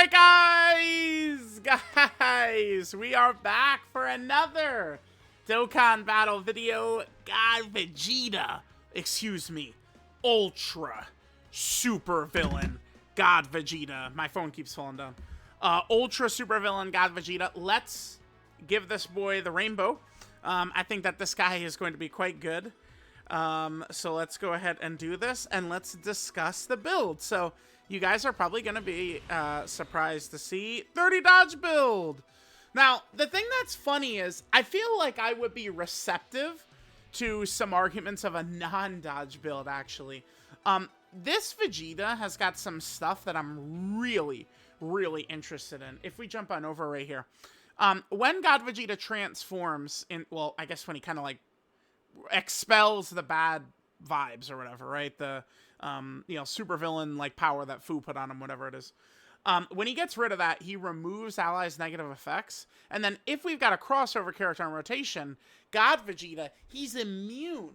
Alright guys, we are back for another Dokkan battle video. God Vegeta, excuse me, Ultra Super Villain God Vegeta. My phone keeps falling down. Ultra Super Villain God Vegeta. Let's give this boy the rainbow. I think that this guy is going to be quite good. So let's go ahead and do this, and let's discuss the build. So you guys are probably going to be surprised to see 30 dodge build. Now, the thing that's funny is I feel like I would be receptive to some arguments of a non-dodge build, actually. This Vegeta has got some stuff that I'm really interested in. If we jump on over right here. When God Vegeta transforms in, well, I guess when he kind of like expels the bad vibes or whatever, right? The, you know, super villain like power that Fu put on him, whatever it is. When he gets rid of that, he removes allies' negative effects. And then if we've got a crossover character on rotation, God Vegeta, he's immune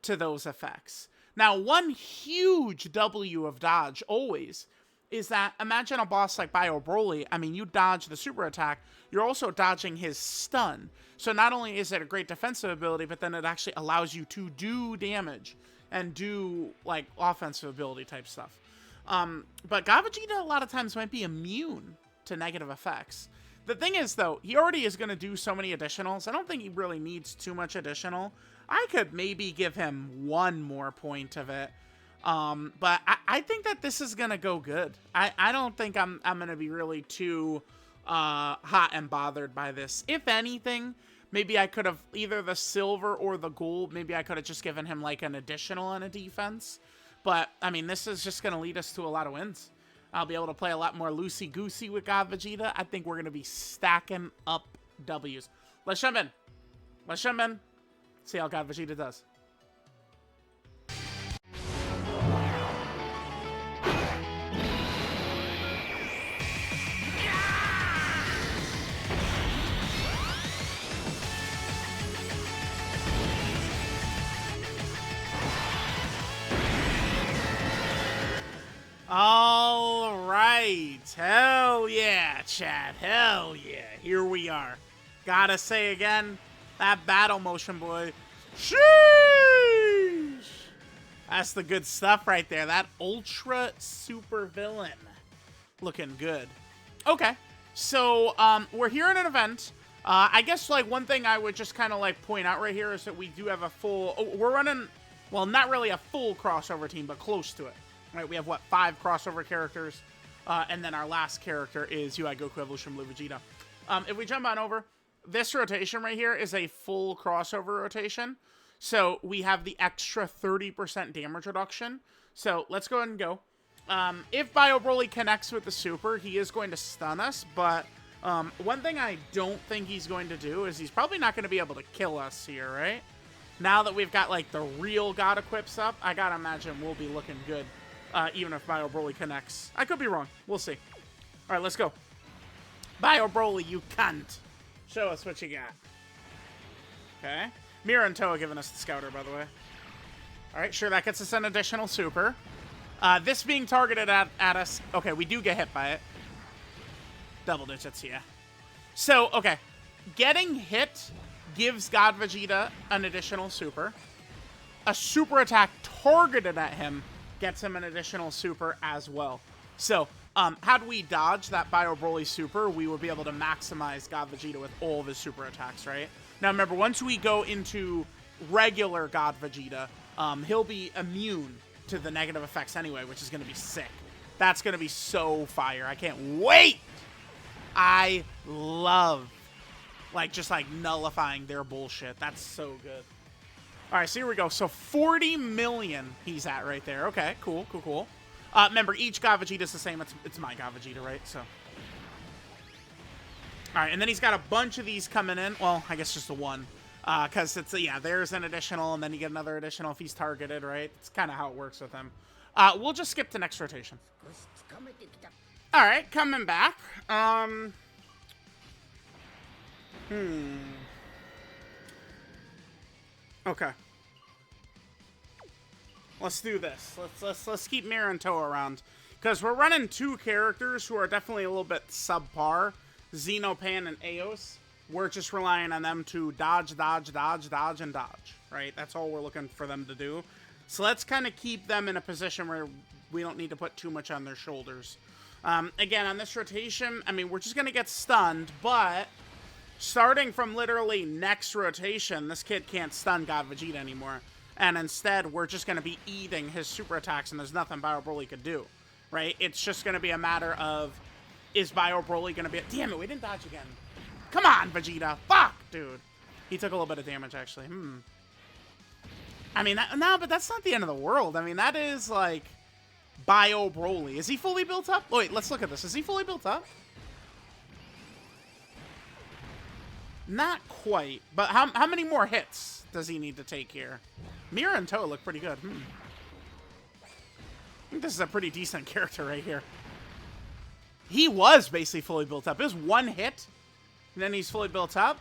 to those effects. Now, one huge W of dodge always is that, imagine a boss like Bio Broly. I mean, you dodge the super attack, you're also dodging his stun. So not only is it a great defensive ability, but then it actually allows you to do damage and do, like, offensive ability type stuff. But God Vegeta a lot of times might be immune to negative effects. The thing is, though, he already is going to do so many additionals. I don't think he really needs too much additional. I could maybe give him one more point of it. But I think that this is going to go good. I don't think I'm going to be really too hot and bothered by this. If anything, maybe I could have either the silver or the gold. Maybe I could have just given him like an additional on a defense. But, I mean, this is just going to lead us to a lot of wins. I'll be able to play a lot more loosey-goosey with God Vegeta. I think we're going to be stacking up W's. Let's jump in. Let's jump in. See how God Vegeta does. All right. Hell yeah, chat. Hell yeah. Here we are. Gotta say again, that battle motion, boy. Sheesh. That's the good stuff right there. That Ultra Super Villain. Looking good. Okay. So, we're here in an event. I guess, like, one thing I would just kind of, like, point out right here is that we do have a full... Oh, we're running... Well, not really a full crossover team, but close to it. Right, we have, what, 5 crossover characters, and then our last character is UI Goku Evolution Blue Vegeta. If we jump on over, this rotation right here is a full crossover rotation, so we have the extra 30% damage reduction. So let's go ahead and go. If Bio Broly connects with the super, he is going to stun us, but one thing I don't think he's going to do is he's probably not going to be able to kill us here, right? Now that we've got, like, the real God equips up, I gotta imagine we'll be looking good. Even if Bio Broly connects. I could be wrong. We'll see. Alright, let's go. Bio Broly, you cunt. Show us what you got. Okay. Mira and Toa giving us the scouter, by the way. Alright, sure, that gets us an additional super. This being targeted at us. Okay, we do get hit by it. Double digits, yeah. So, okay. Getting hit gives God Vegeta an additional super. A super attack targeted at him gets him an additional super as well. So, had we dodged that Bio Broly super, we would be able to maximize God Vegeta with all of his super attacks, right? Now, remember, once we go into regular God Vegeta, he'll be immune to the negative effects anyway, which is going to be sick. That's going to be so fire. I can't wait! I love, like, just, like, nullifying their bullshit. That's so good. Alright, so here we go. So 40 million he's at right there. Okay, cool, cool, cool. Remember, each God Vegeta is the same. It's my God Vegeta, right? So. Alright, and then he's got a bunch of these coming in. Well, I guess just the one. Because it's, yeah, there's an additional, and then you get another additional if he's targeted, right? It's kind of how it works with him. We'll just skip to next rotation. Alright, coming back. Okay. Let's do this. Let's keep Mira and Toa around. Because we're running two characters who are definitely a little bit subpar. Xenopan and Eos. We're just relying on them to dodge, dodge, dodge, dodge, and dodge. Right? That's all we're looking for them to do. So let's kind of keep them in a position where we don't need to put too much on their shoulders. Again, on this rotation, I mean, we're just going to get stunned, but starting from literally next rotation, this kid can't stun God Vegeta anymore. And instead, we're just going to be eating his super attacks, and there's nothing Bio Broly could do, right? It's just going to be a matter of, is Bio Broly going to be... Damn it, we didn't dodge again. Come on, Vegeta. Fuck, dude. He took a little bit of damage, actually. I mean, no, but that's not the end of the world. I mean, that is, like... Bio Broly. Is he fully built up? Wait, let's look at this. Is he fully built up? Not quite. But how many more hits does he need to take here? Mira and Toa look pretty good. I think this is a pretty decent character right here. He was basically fully built up. It was one hit, and then he's fully built up.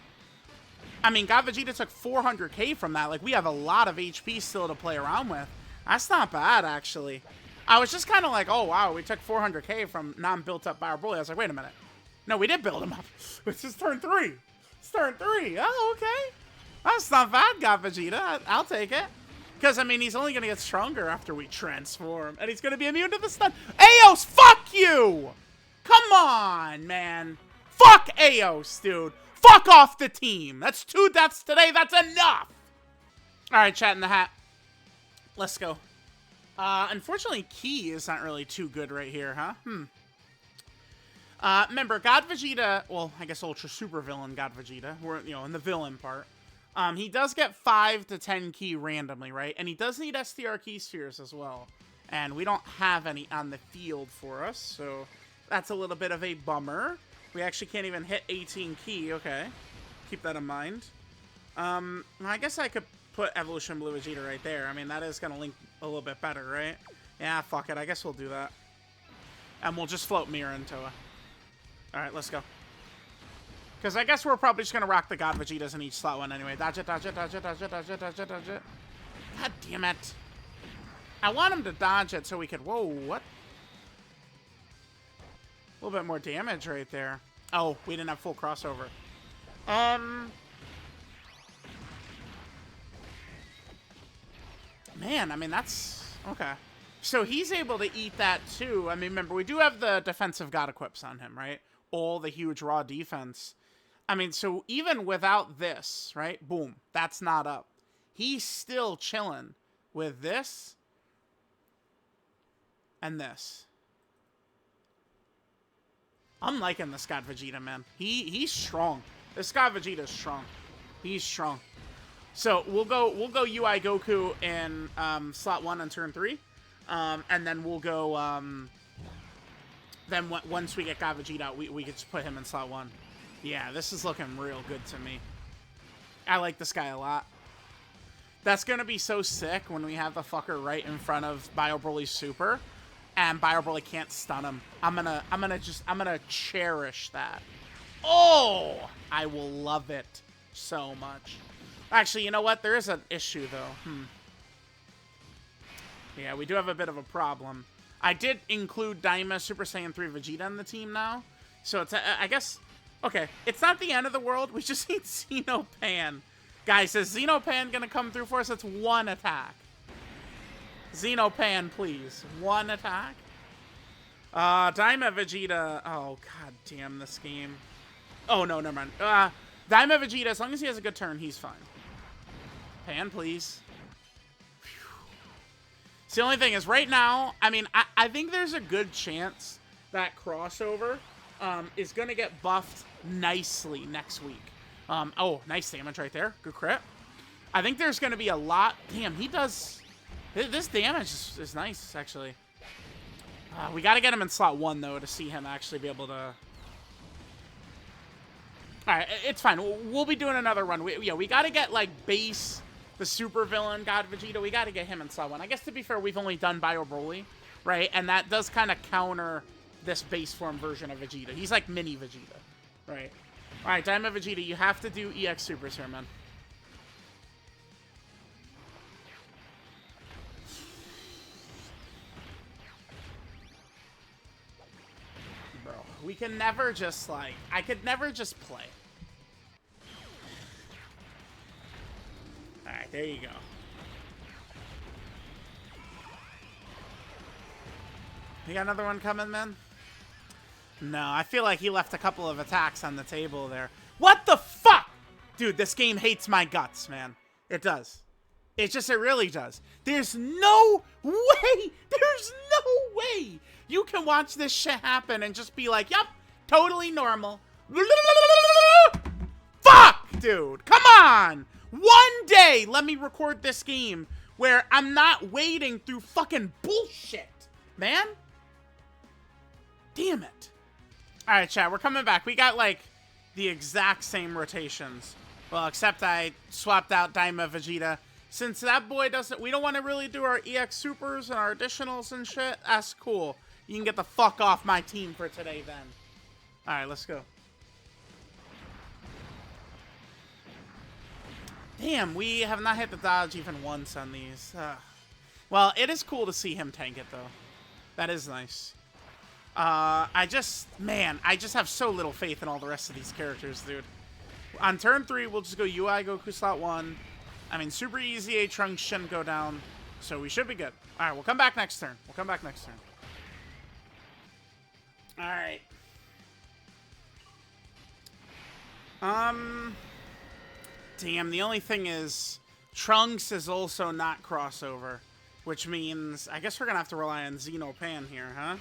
I mean, God Vegeta took 400k from that. Like, we have a lot of HP still to play around with. That's not bad, actually. I was just kind of like, oh, wow, we took 400k from non-built-up Bio Broly. I was like, wait a minute. No, we did build him up. It's just turn 3. It's turn 3. Oh, okay. That's not bad, God Vegeta. I'll take it. Because, I mean, he's only going to get stronger after we transform. And he's going to be immune to the stun. Eos, fuck you! Come on, man. Fuck Eos, dude. Fuck off the team. That's 2 deaths today. That's enough. All right, chat in the hat. Let's go. Unfortunately, Ki is not really too good right here, huh? Remember, God Vegeta, well, I guess Ultra Super Villain God Vegeta, we're, you know, in the villain part. He does get 5 to 10 Ki randomly, right? And he does need STR Ki Spheres as well. And we don't have any on the field for us, so that's a little bit of a bummer. We actually can't even hit 18 Ki, okay. Keep that in mind. I guess I could put Evolution Blue Vegeta right there. I mean, that is going to link a little bit better, right? Yeah, fuck it. I guess we'll do that. And we'll just float Mira and Toa. Alright, let's go. Because I guess we're probably just going to rock the God Vegetas in each slot one anyway. Dodge it, dodge it, dodge it, dodge it, dodge it, dodge it, dodge it. God damn it. I want him to dodge it so we could... Whoa, what? A little bit more damage right there. Oh, we didn't have full crossover. Man, I mean, that's... Okay. So he's able to eat that, too. I mean, remember, we do have the defensive God equips on him, right? All the huge raw defense. I mean, so even without this, right? Boom. That's not up. He's still chilling with this and this. I'm liking this God Vegeta, man. He's strong. This God Vegeta is strong. He's strong. So we'll go UI Goku in slot 1 on turn 3, and then we'll go. Then once we get God Vegeta out, we could just put him in slot 1. Yeah, this is looking real good to me. I like this guy a lot. That's gonna be so sick when we have the fucker right in front of Bio Broly's super, and Bio Broly can't stun him. I'm gonna cherish that. Oh, I will love it so much. Actually, you know what? There is an issue, though. Yeah, we do have a bit of a problem. I did include Daima Super Saiyan 3 Vegeta in the team now. So, it's I guess... Okay, it's not the end of the world. We just need Xenopan. Guys, is Xenopan going to come through for us? It's 1 attack. Xenopan, please. 1 attack. Daima Vegeta... Oh, god damn this game. Oh, no, never mind. Daima Vegeta, as long as he has a good turn, he's fine. Pan, please. So the only thing is, right now, I mean, I think there's a good chance that crossover is going to get buffed nicely next week. Oh, nice damage right there. Good crit. I think there's going to be a lot... Damn, he does... This damage is nice, actually. We got to get him in slot 1, though, to see him actually be able to... Alright, it's fine. We'll be doing another run. We got to get, like, base... The super villain, God Vegeta, we got to get him in slot 1. I guess, to be fair, we've only done Bio Broly, right? And that does kind of counter this base form version of Vegeta. He's like mini Vegeta, right? All right, Daima Vegeta, you have to do EX Supers here, man. we can never just, like... I could never just play. Alright, there you go. You got another one coming, man? No, I feel like he left a couple of attacks on the table there. What the fuck? Dude, this game hates my guts, man. It does. It really does. There's no way. There's no way you can watch this shit happen and just be like, yep, totally normal. Fuck, dude. Come on. One day, let me record this game where I'm not wading through fucking bullshit, man. Damn it. All right, chat, we're coming back. We got, like, the exact same rotations. Well, except I swapped out Daima Vegeta. Since that boy doesn't... We don't want to really do our EX Supers and our additionals and shit. That's cool. You can get the fuck off my team for today, then. All right, let's go. Damn, we have not hit the dodge even once on these. Well, it is cool to see him tank it, though. That is nice. I just have so little faith in all the rest of these characters, dude. On turn 3, we'll just go UI Goku slot 1. I mean, super easy A Trunks shouldn't go down, so we should be good. All right, we'll come back next turn. All right. Damn, the only thing is Trunks is also not crossover, which means I guess we're going to have to rely on Xenopan here, huh?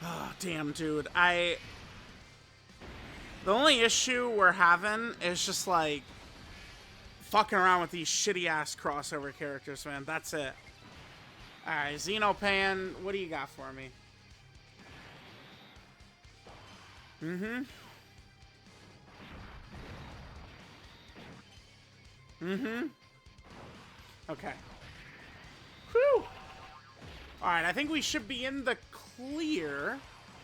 Oh, damn, dude. The only issue we're having is just, like, fucking around with these shitty-ass crossover characters, man. That's it. Alright, Xenopan, what do you got for me? Okay. Whew! Alright, I think we should be in the clear.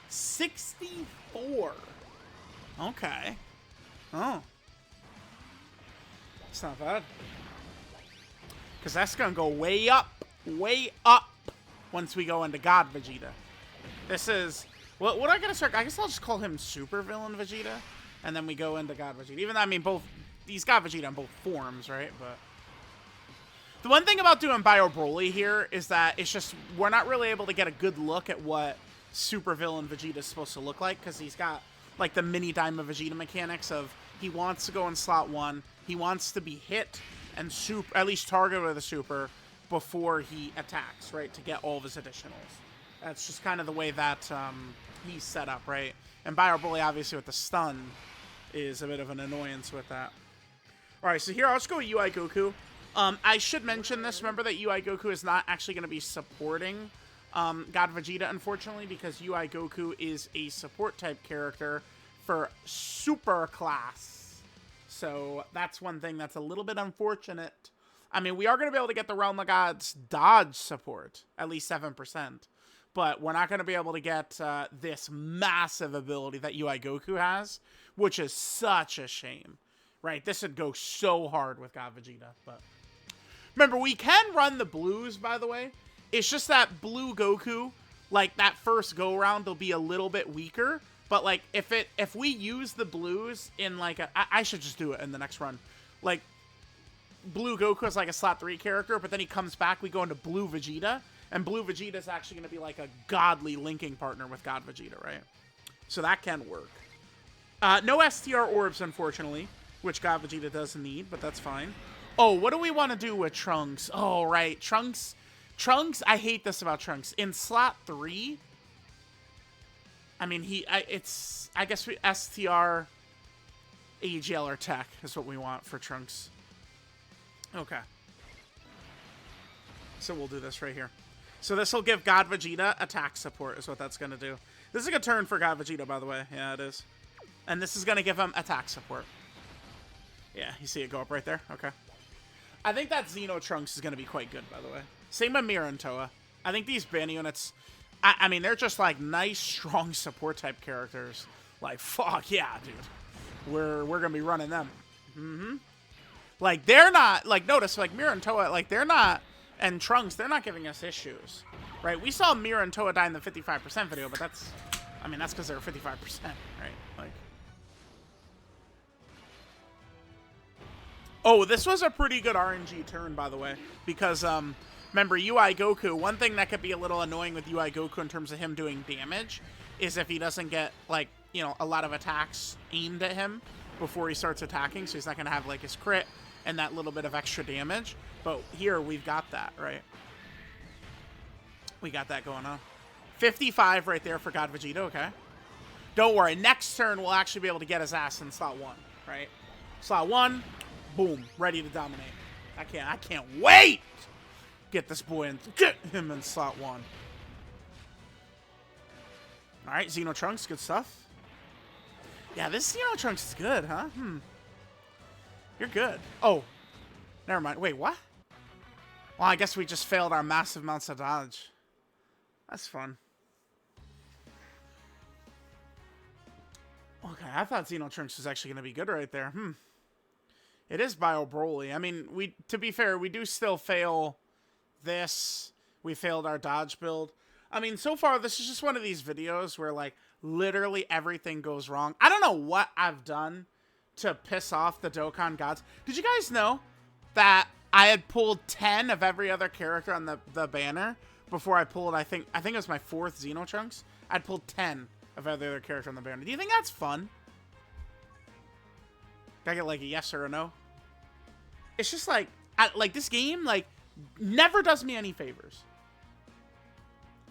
64. Okay. Oh. It's not bad. Because that's going to go way up once we go into God Vegeta. This is... What I got to start... I guess I'll just call him Supervillain Vegeta. And then we go into God Vegeta. Even though, I mean, both... He's God Vegeta in both forms, right? But... The one thing about doing Bio Broly here is that it's just... We're not really able to get a good look at what Supervillain Vegeta is supposed to look like. Because he's got, like, the mini Daima Vegeta mechanics of... He wants to go in slot 1. He wants to be hit and at least targeted with a super before he attacks, right? To get all of his additionals. That's just kind of the way that he's set up, right? And Bio Broly, obviously, with the stun, is a bit of an annoyance with that. All right, so here, I'll just go with UI Goku. I should mention this. Remember that UI Goku is not actually going to be supporting God Vegeta, unfortunately, because UI Goku is a support-type character for Super Class. So that's one thing that's a little bit unfortunate. I mean, we are going to be able to get the Realm of Gods dodge support, at least 7%. But we're not going to be able to get this massive ability that UI Goku has, which is such a shame. Right? This would go so hard with God Vegeta. But remember, we can run the blues, by the way. It's just that blue Goku, like that first go-round, will be a little bit weaker. But, like, if we use the blues in, like, I should just do it in the next run. Like, Blue Goku is, like, a slot 3 character, but then he comes back, we go into Blue Vegeta, and Blue Vegeta is actually going to be, like, a godly linking partner with God Vegeta, right? So that can work. No STR orbs, unfortunately, which God Vegeta does need, but that's fine. Oh, what do we want to do with Trunks? Oh, right, Trunks, I hate this about Trunks. In slot 3... I mean, I guess we STR, AGL, or Tech is what we want for Trunks. Okay. So we'll do this right here. So this will give God Vegeta attack support is what that's going to do. This is a good turn for God Vegeta, by the way. Yeah, it is. And this is going to give him attack support. Yeah, you see it go up right there? Okay. I think that Xeno Trunks is going to be quite good, by the way. Same with Mira and Toa. I think these band units... I mean, they're just, like, nice, strong support-type characters. Like, fuck yeah, dude. We're gonna be running them. Like, they're not... Like, notice, like, Mira and Toa, like, they're not... And Trunks, they're not giving us issues. Right? We saw Mira and Toa die in the 55% video, but I mean, that's because they're 55%, right? Like, oh, this was a pretty good RNG turn, by the way, because remember UI Goku. One thing that could be a little annoying with UI Goku in terms of him doing damage is if he doesn't get, like, you know, a lot of attacks aimed at him before he starts attacking, so he's not gonna have like his crit and that little bit of extra damage. But here we've got that, right? We got that going on. 55 right there for God Vegeta, okay? Don't worry, next turn we'll actually be able to get his ass in slot 1, right? Slot 1, boom, ready to dominate. I can't wait! Get this boy in, get him in slot 1. Alright, Xeno Trunks, good stuff. Yeah, this Xeno Trunks is good, huh? You're good. Oh, never mind. Wait, what? Well, I guess we just failed our massive amounts of dodge. That's fun. Okay, I thought Xeno Trunks was actually going to be good right there. It is Bio Broly. I mean, to be fair, we do still fail this. We failed our dodge build. I mean, so far, this is just one of these videos where, like, literally everything goes wrong. I don't know what I've done to piss off the Dokkan gods. Did you guys know that I had pulled 10 of every other character on the banner before I pulled, I think it was my 4th Xeno Trunks? I'd pulled 10 of every other character on the banner. Do you think that's fun? Can I get, like, a yes or a no? It's just, like, like, this game, like, never does me any favors.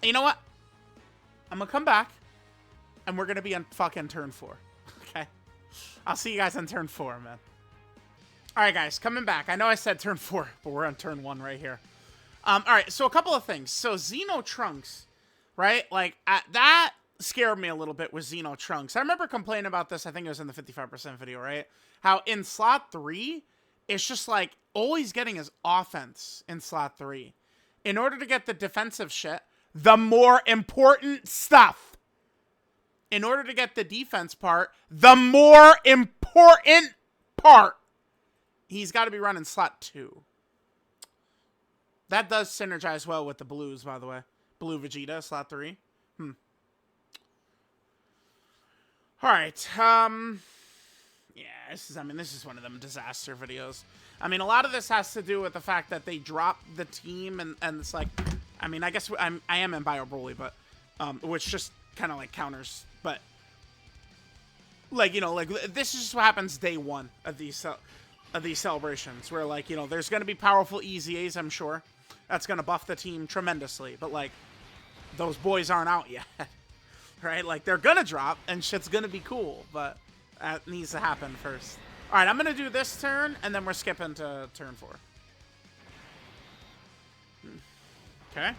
You know what? I'm gonna come back, and we're gonna be on fucking turn 4. Okay? I'll see you guys on turn 4, man. Alright, guys, coming back. I know I said turn 4, but we're on turn 1 right here. Alright, so a couple of things. So, Xeno Trunks, right? Like, that scared me a little bit with Xeno Trunks. I remember complaining about this, I think it was in the 55% video, right? How in slot 3, it's just, like, always getting his offense in slot 3. In order to get the defensive shit, the more important stuff. In order to get the defense part, the more important part, he's got to be running slot 2. That does synergize well with the blues, by the way. Blue Vegeta, slot 3. Alright, yeah, this is one of them disaster videos. I mean, a lot of this has to do with the fact that they dropped the team, and it's like, I mean, I guess I am in Bio Broly, but, which just kind of, like, counters, but, like, you know, like, this is just what happens day 1 of these celebrations, where, like, you know, there's going to be powerful EZAs, I'm sure. That's going to buff the team tremendously, but, like, those boys aren't out yet, right? Like, they're going to drop, and shit's going to be cool, but that needs to happen first. All right, I'm going to do this turn, and then we're skipping to turn 4. Okay?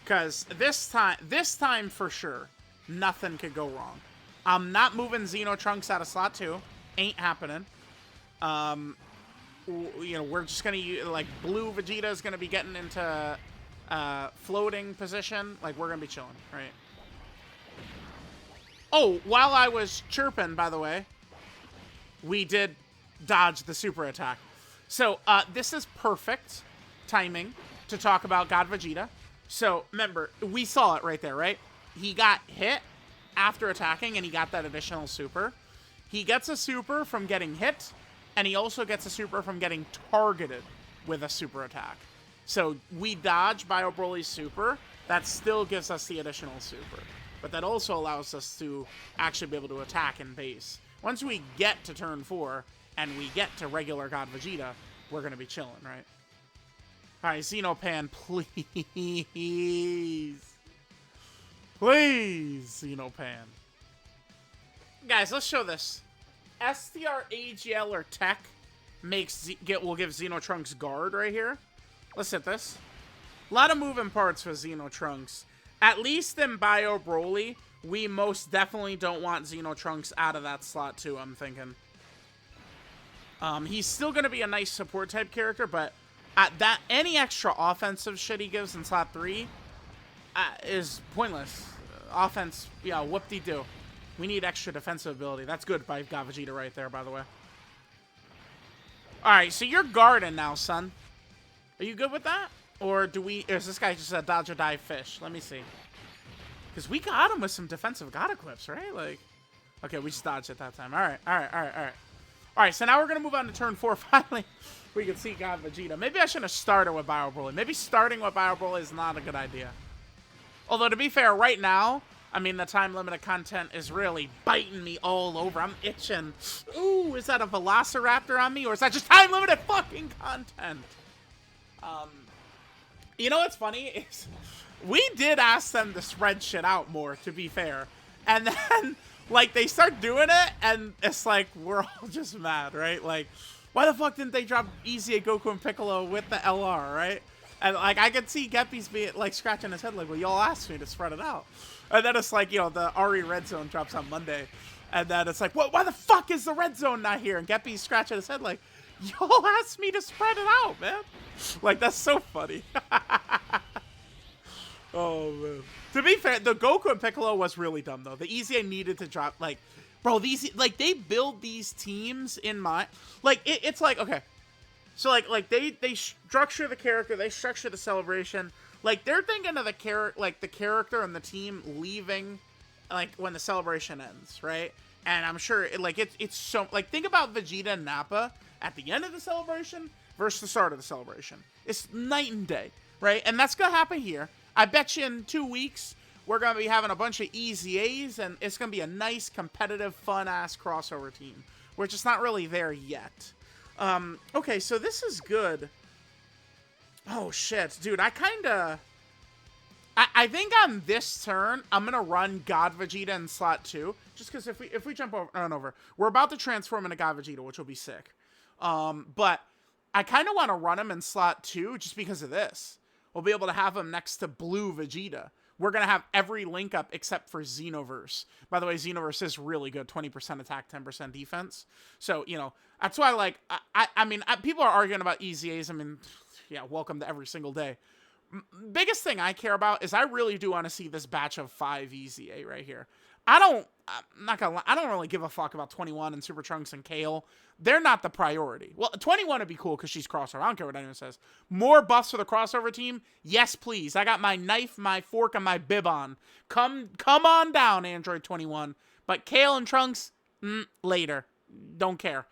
Because this time for sure, nothing could go wrong. I'm not moving Xeno Trunks out of slot 2. Ain't happening. You know, we're just going to, like, Blue Vegeta is going to be getting into floating position. Like, we're going to be chilling, right? Oh, while I was chirping, by the way, we did dodge the super attack. So, this is perfect timing to talk about God Vegeta. So, remember, we saw it right there, right? He got hit after attacking, and he got that additional super. He gets a super from getting hit, and he also gets a super from getting targeted with a super attack. So, we dodge Bio Broly's super. That still gives us the additional super. But that also allows us to actually be able to attack in base. Once we get to turn 4, and we get to regular God Vegeta, we're going to be chilling, right? Alright, Xenopan, please. Please, Xenopan. Guys, let's show this. STR, AGL, or Tech will give Xeno Trunks guard right here. Let's hit this. A lot of moving parts for Xeno Trunks. At least in Bio Broly, we most definitely don't want Xeno Trunks out of that slot 2, I'm thinking. He's still going to be a nice support type character, but any extra offensive shit he gives in slot 3 is pointless. Offense, yeah, whoop-de-doo. We need extra defensive ability. That's good by God Vegeta right there, by the way. Alright, so you're guarding now, son. Are you good with that? Or is this guy just a dodge or die fish? Let me see. Because we got him with some defensive God equips, right? Like, okay, we just dodged it that time. All right. All right, so now we're going to move on to turn 4. Finally, we can see God Vegeta. Maybe I shouldn't have started with Bio Broly. Maybe starting with Bio Broly is not a good idea. Although, to be fair, right now, I mean, the time-limited content is really biting me all over. I'm itching. Ooh, is that a Velociraptor on me? Or is that just time-limited fucking content? You know what's funny? Is we did ask them to spread shit out more, to be fair. And then, like, they start doing it, and it's like, we're all just mad, right? Like, why the fuck didn't they drop Easy Goku and Piccolo with the LR, right? And, like, I could see Geppy's be, like, scratching his head, like, well, y'all asked me to spread it out. And then it's like, you know, the RE Red Zone drops on Monday. And then it's like, well, why the fuck is the Red Zone not here? And Geppy's scratching his head like, y'all asked me to spread it out, man. Like, that's so funny. Oh, man. To be fair, the Goku and Piccolo was really dumb, though. The EZA needed to drop, like, bro, these, like, they build these teams in mind. Like, it's like, okay. So, like they structure the character, they structure the celebration. Like, they're thinking of the character and the team leaving, like, when the celebration ends, right? And I'm sure, it's so, like, think about Vegeta and Nappa at the end of the celebration versus the start of the celebration. It's night and day, right? And that's gonna happen here. I bet you in 2 weeks, we're gonna be having a bunch of EZAs, and it's gonna be a nice, competitive, fun-ass crossover team. We're just not really there yet. Okay, so this is good. Oh, shit. Dude, I think on this turn, I'm going to run God Vegeta in slot 2. Just because if we jump over, we're about to transform into God Vegeta, which will be sick. But I kind of want to run him in slot 2 just because of this. We'll be able to have him next to Blue Vegeta. We're going to have every link up except for Xenoverse. By the way, Xenoverse is really good. 20% attack, 10% defense. So, you know, that's why, like, I mean, people are arguing about EZAs. I mean, yeah, welcome to every single day. Biggest thing I care about is I really do want to see this batch of 5 EZA right here. I'm not gonna lie, I don't really give a fuck about 21 and Super Trunks and Kale. They're not the priority. Well, 21 would be cool because she's crossover. I don't care what anyone says. More buffs for the crossover team? Yes, please. I got my knife, my fork, and my bib on. Come on down, Android 21. But Kale and Trunks, later. Don't care.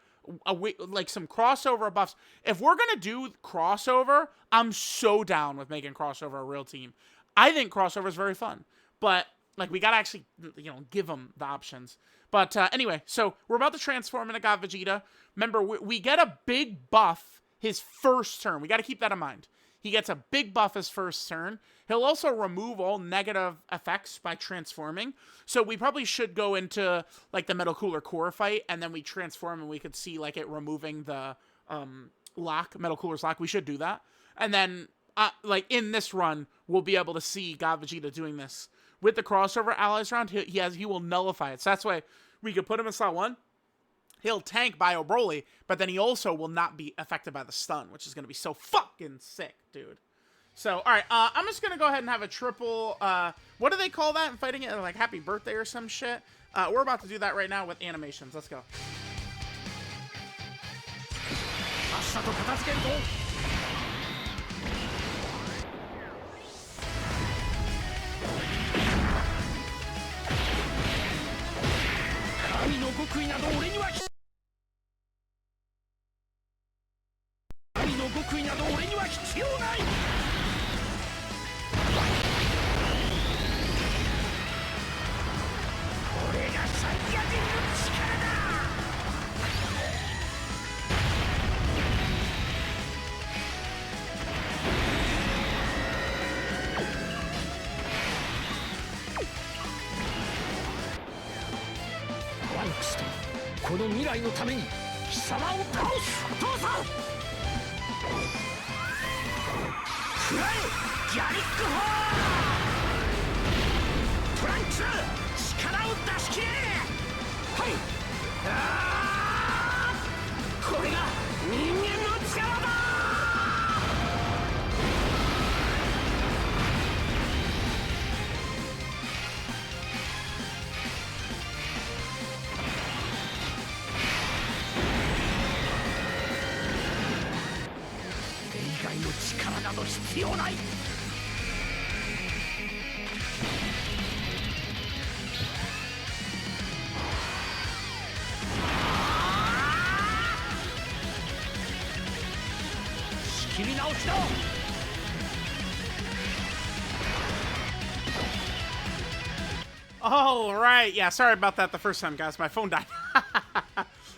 Like some crossover buffs. If we're gonna do crossover, I'm so down with making crossover a real team. I think crossover is very fun, but like, we gotta actually, you know, give them the options. But anyway, so we're about to transform into God Vegeta. Remember, we get a big buff his first turn. We got to keep that in mind. He gets a big buff his first turn. He'll also remove all negative effects by transforming. So we probably should go into, like, the Metal Cooler Core fight, and then we transform, and we could see, like, it removing the Metal Cooler's lock. We should do that. And then, like, in this run, we'll be able to see God Vegeta doing this. With the crossover allies round, he will nullify it. So that's why we could put him in slot 1. He'll tank Bio Broly, but then he also will not be affected by the stun, which is going to be so fucking sick, dude. So, all right, I'm just going to go ahead and have a triple, what do they call that in fighting it? Like, happy birthday or some shit? We're about to do that right now with animations. Let's go. Oh, right. Yeah, sorry about that the first time, guys. My phone died.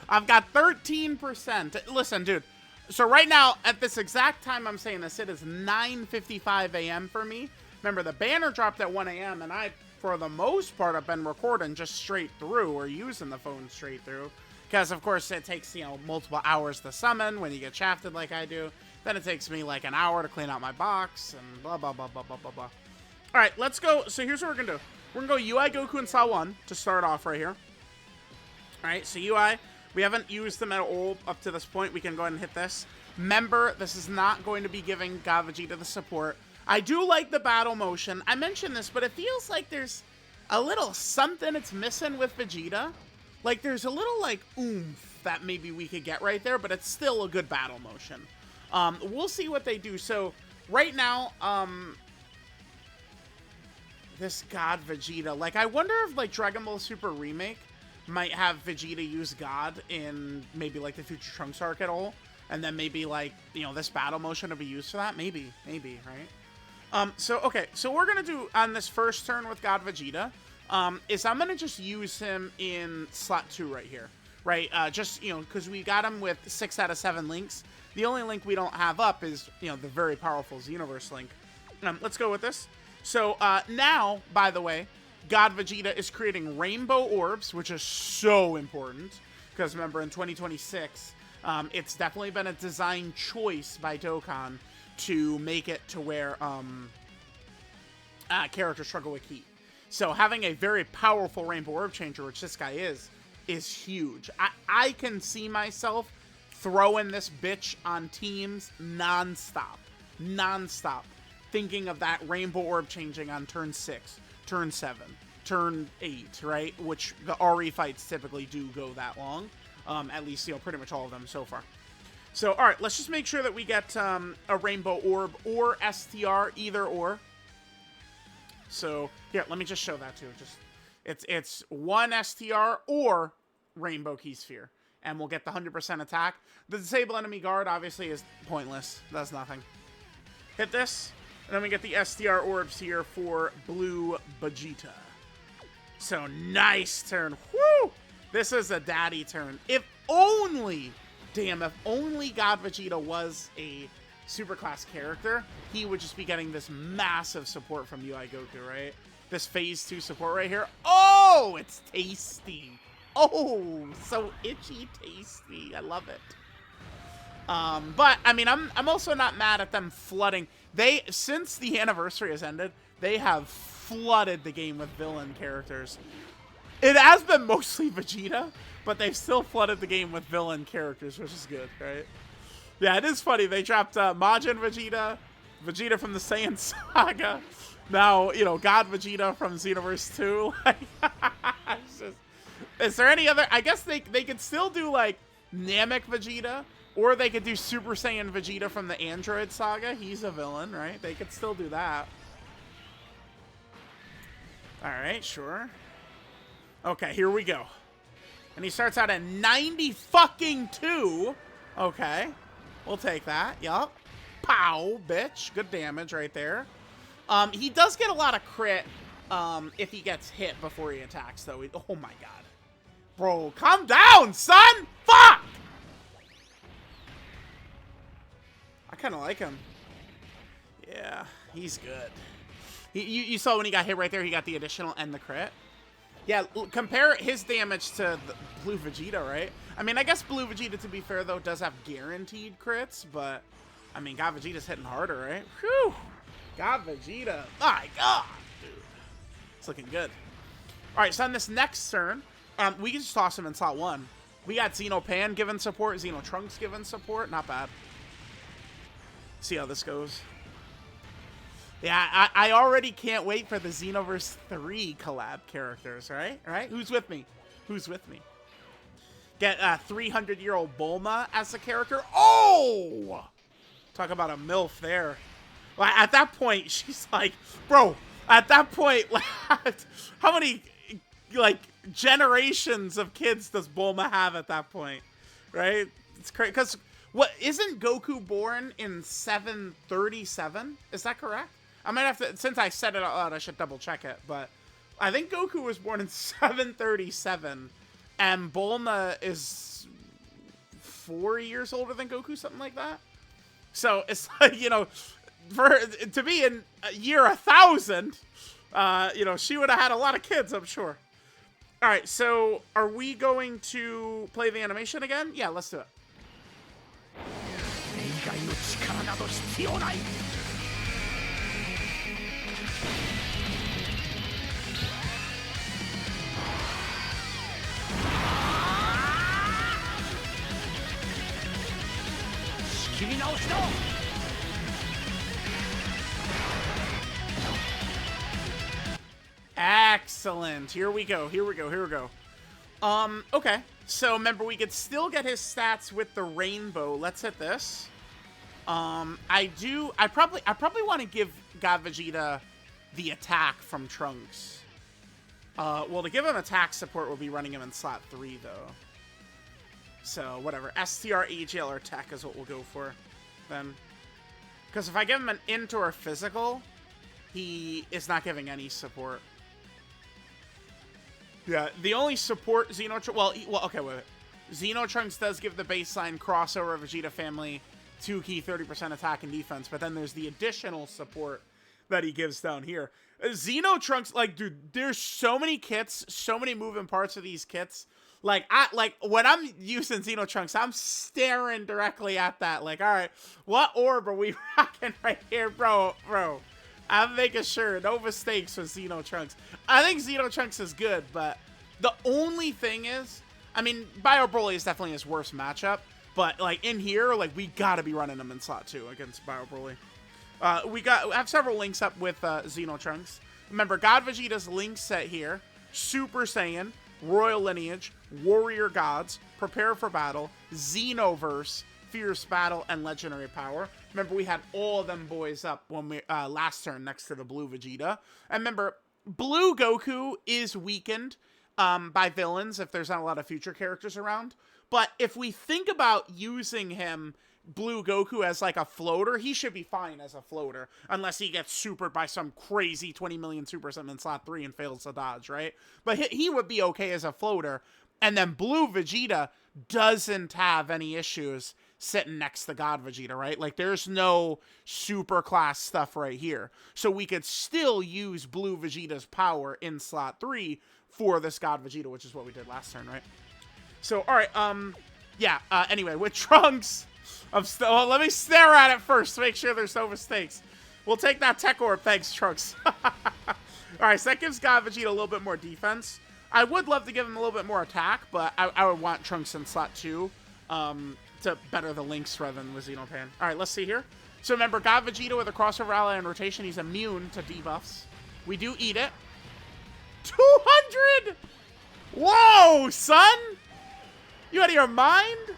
I've got 13%. Listen, dude. So right now, at this exact time I'm saying this, it is 9:55 a.m. for me. Remember, the banner dropped at 1 a.m. and I, for the most part, have been recording just straight through or using the phone straight through. Because, of course, it takes, you know, multiple hours to summon when you get shafted like I do. Then it takes me like an hour to clean out my box and blah, blah, blah, blah, blah, blah, blah. All right, let's go. So here's what we're going to do. We're going to go UI Goku and Saw 1 to start off right here. All right, so UI, we haven't used them at all up to this point. We can go ahead and hit this. Remember, this is not going to be giving God Vegeta the support. I do like the battle motion. I mentioned this, but it feels like there's a little something it's missing with Vegeta. Like, there's a little, like, oomph that maybe we could get right there, but it's still a good battle motion. We'll see what they do. So, right now, this God Vegeta. Like, I wonder if, like, Dragon Ball Super Remake might have Vegeta use God in maybe, like, the Future Trunks arc at all. And then maybe, like, you know, this battle motion will be used for that. Maybe, right? So, okay. So, what we're going to do on this first turn with God Vegeta is I'm going to just use him in slot 2 right here. Right? Just, you know, because we got him with 6 out of 7 links. The only link we don't have up is, you know, the very powerful Xenoverse link. Let's go with this. So, now, by the way, God Vegeta is creating rainbow orbs, which is so important. Because, remember, in 2026... it's definitely been a design choice by Dokkan to make it to where characters struggle with heat. So having a very powerful Rainbow Orb Changer, which this guy is huge. I can see myself throwing this bitch on teams non-stop. Non-stop. Thinking of that Rainbow Orb changing on turn 6, turn 7, turn 8, right? Which the RE fights typically do go that long. At least, you know, pretty much all of them so far. So, all right, let's just make sure that we get a Rainbow Orb or STR, either or. So, here, let me just show that too. Just it's one STR or Rainbow Key Sphere, and we'll get the 100% attack. The Disable Enemy Guard, obviously, is pointless. Does nothing. Hit this, and then we get the STR Orbs here for Blue Vegeta. So, nice turn. Woo! This is a daddy turn. If only, damn, if only God Vegeta was a superclass character, he would just be getting this massive support from UI Goku, right? This phase 2 support right here. Oh, it's tasty. Oh, so itchy tasty. I love it. But, I mean, I'm also not mad at them flooding. Since the anniversary has ended, they have flooded the game with villain characters. It has been mostly Vegeta, but they've still flooded the game with villain characters, which is good, right? Yeah, it is funny. They dropped Majin Vegeta, Vegeta from the Saiyan Saga. Now, you know, God Vegeta from Xenoverse 2. Is there any other? I guess they could still do, like, Namek Vegeta, or they could do Super Saiyan Vegeta from the Android Saga. He's a villain, right? They could still do that. All right, sure. Okay, here we go. And he starts out at 90 fucking 2. Okay. We'll take that. Yup. Pow, bitch. Good damage right there. He does get a lot of crit if he gets hit before he attacks, though. Oh, my God. Bro, calm down, son! Fuck! I kind of like him. Yeah, he's good. You saw when he got hit right there, he got the additional and the crit. Yeah, compare his damage to the Blue Vegeta, right? I mean, I guess Blue Vegeta, to be fair, though, does have guaranteed crits, but, I mean, God Vegeta's hitting harder, right? Whew! God Vegeta. My God, dude. It's looking good. All right, so on this next turn, we can just toss him in slot 1. We got Xenopan giving support, Xenotrunks giving support. Not bad. See how this goes. Yeah, I already can't wait for the Xenoverse 3 collab characters, right? Right? Who's with me? Who's with me? Get 300-year-old Bulma as a character. Oh! Talk about a MILF there. Well, at that point, she's like, bro, at that point, how many, like, generations of kids does Bulma have at that point? Right? It's crazy. Because What, isn't Goku born in 737? Is that correct? I might have to, since I said it out loud, I should double check it, but I think Goku was born in 737, and Bulma is 4 years older than Goku, something like that. So it's like, you know, for to be in year 1000, you know, she would have had a lot of kids, I'm sure. All right, so are we going to play the animation again? Yeah, let's do it. Excellent. Here we go. Here we go. Here we go. Okay. So remember, we could still get his stats with the rainbow. Let's hit this. I probably want to give God Vegeta the attack from Trunks. Well, to give him attack support, we'll be running him in slot 3, though. So, whatever. STR, AGL, or Tech is what we'll go for, then. Because if I give him an int or a physical, he is not giving any support. Yeah, the only support Xenotrunks... Well, okay, wait. Xenotrunks does give the baseline crossover Vegeta family 2 key 30% attack and defense, but then there's the additional support that he gives down here. Xenotrunks, like, dude, there's so many kits, so many moving parts of these kits. Like, when I'm using Xenotrunks, I'm staring directly at that. Like, all right, what orb are we rocking right here, bro? I'm making sure. No mistakes with Xenotrunks. I think Xenotrunks is good, but the only thing is, I mean, Bio Broly is definitely his worst matchup, but, like, in here, like, we gotta be running him in slot 2 against Bio Broly. We have several links up with Xenotrunks. Remember, God Vegeta's link set here: Super Saiyan, Royal Lineage, Warrior Gods, Prepare for Battle, Xenoverse, Fierce Battle, and Legendary Power. Remember, we had all of them boys up when we last turn next to the Blue Vegeta. And remember, Blue Goku is weakened by villains if there's not a lot of future characters around. But if we think about using him, Blue Goku, as like a floater, he should be fine as a floater, unless he gets supered by some crazy 20 million super something in slot 3 and fails to dodge, right? But he would be okay as a floater. And then Blue Vegeta doesn't have any issues sitting next to God Vegeta, right? Like, there's no super class stuff right here. So we could still use Blue Vegeta's power in slot 3 for this God Vegeta, which is what we did last turn, right? So, all right, yeah, anyway, with Trunks, well, let me stare at it first to make sure there's no mistakes. We'll take that Tech Orb, thanks, Trunks. All right, so that gives God Vegeta a little bit more defense. I would love to give him a little bit more attack, but I would want Trunks in slot 2 to better the links rather than with Xenopan. All right, let's see here. So remember, God Vegeta with a crossover ally and rotation, he's immune to debuffs. We do eat it. 200! Whoa, son! You out of your mind?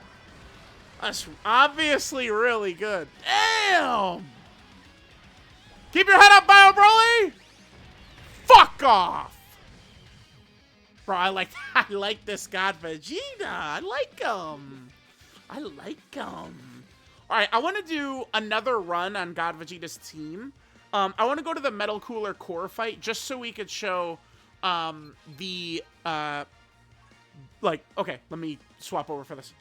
That's obviously really good. Damn! Keep your head up, Bio Broly! Fuck off! Bro, I like this God Vegeta. I like him. I like him. Alright, I want to do another run on God Vegeta's team. I want to go to the Metal Cooler core fight just so we could show okay, let me swap over for this.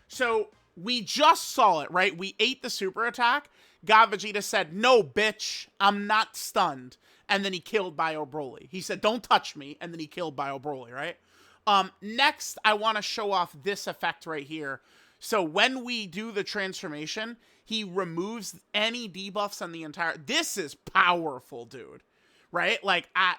So we just saw it, right? We ate the super attack. God Vegeta said, "No, bitch, I'm not stunned." And then he killed Bio Broly. He said, "Don't touch me." And then he killed Bio Broly, right? Next, I want to show off this effect right here. So when we do the transformation, he removes any debuffs on the entire... This is powerful, dude. Right? Like, I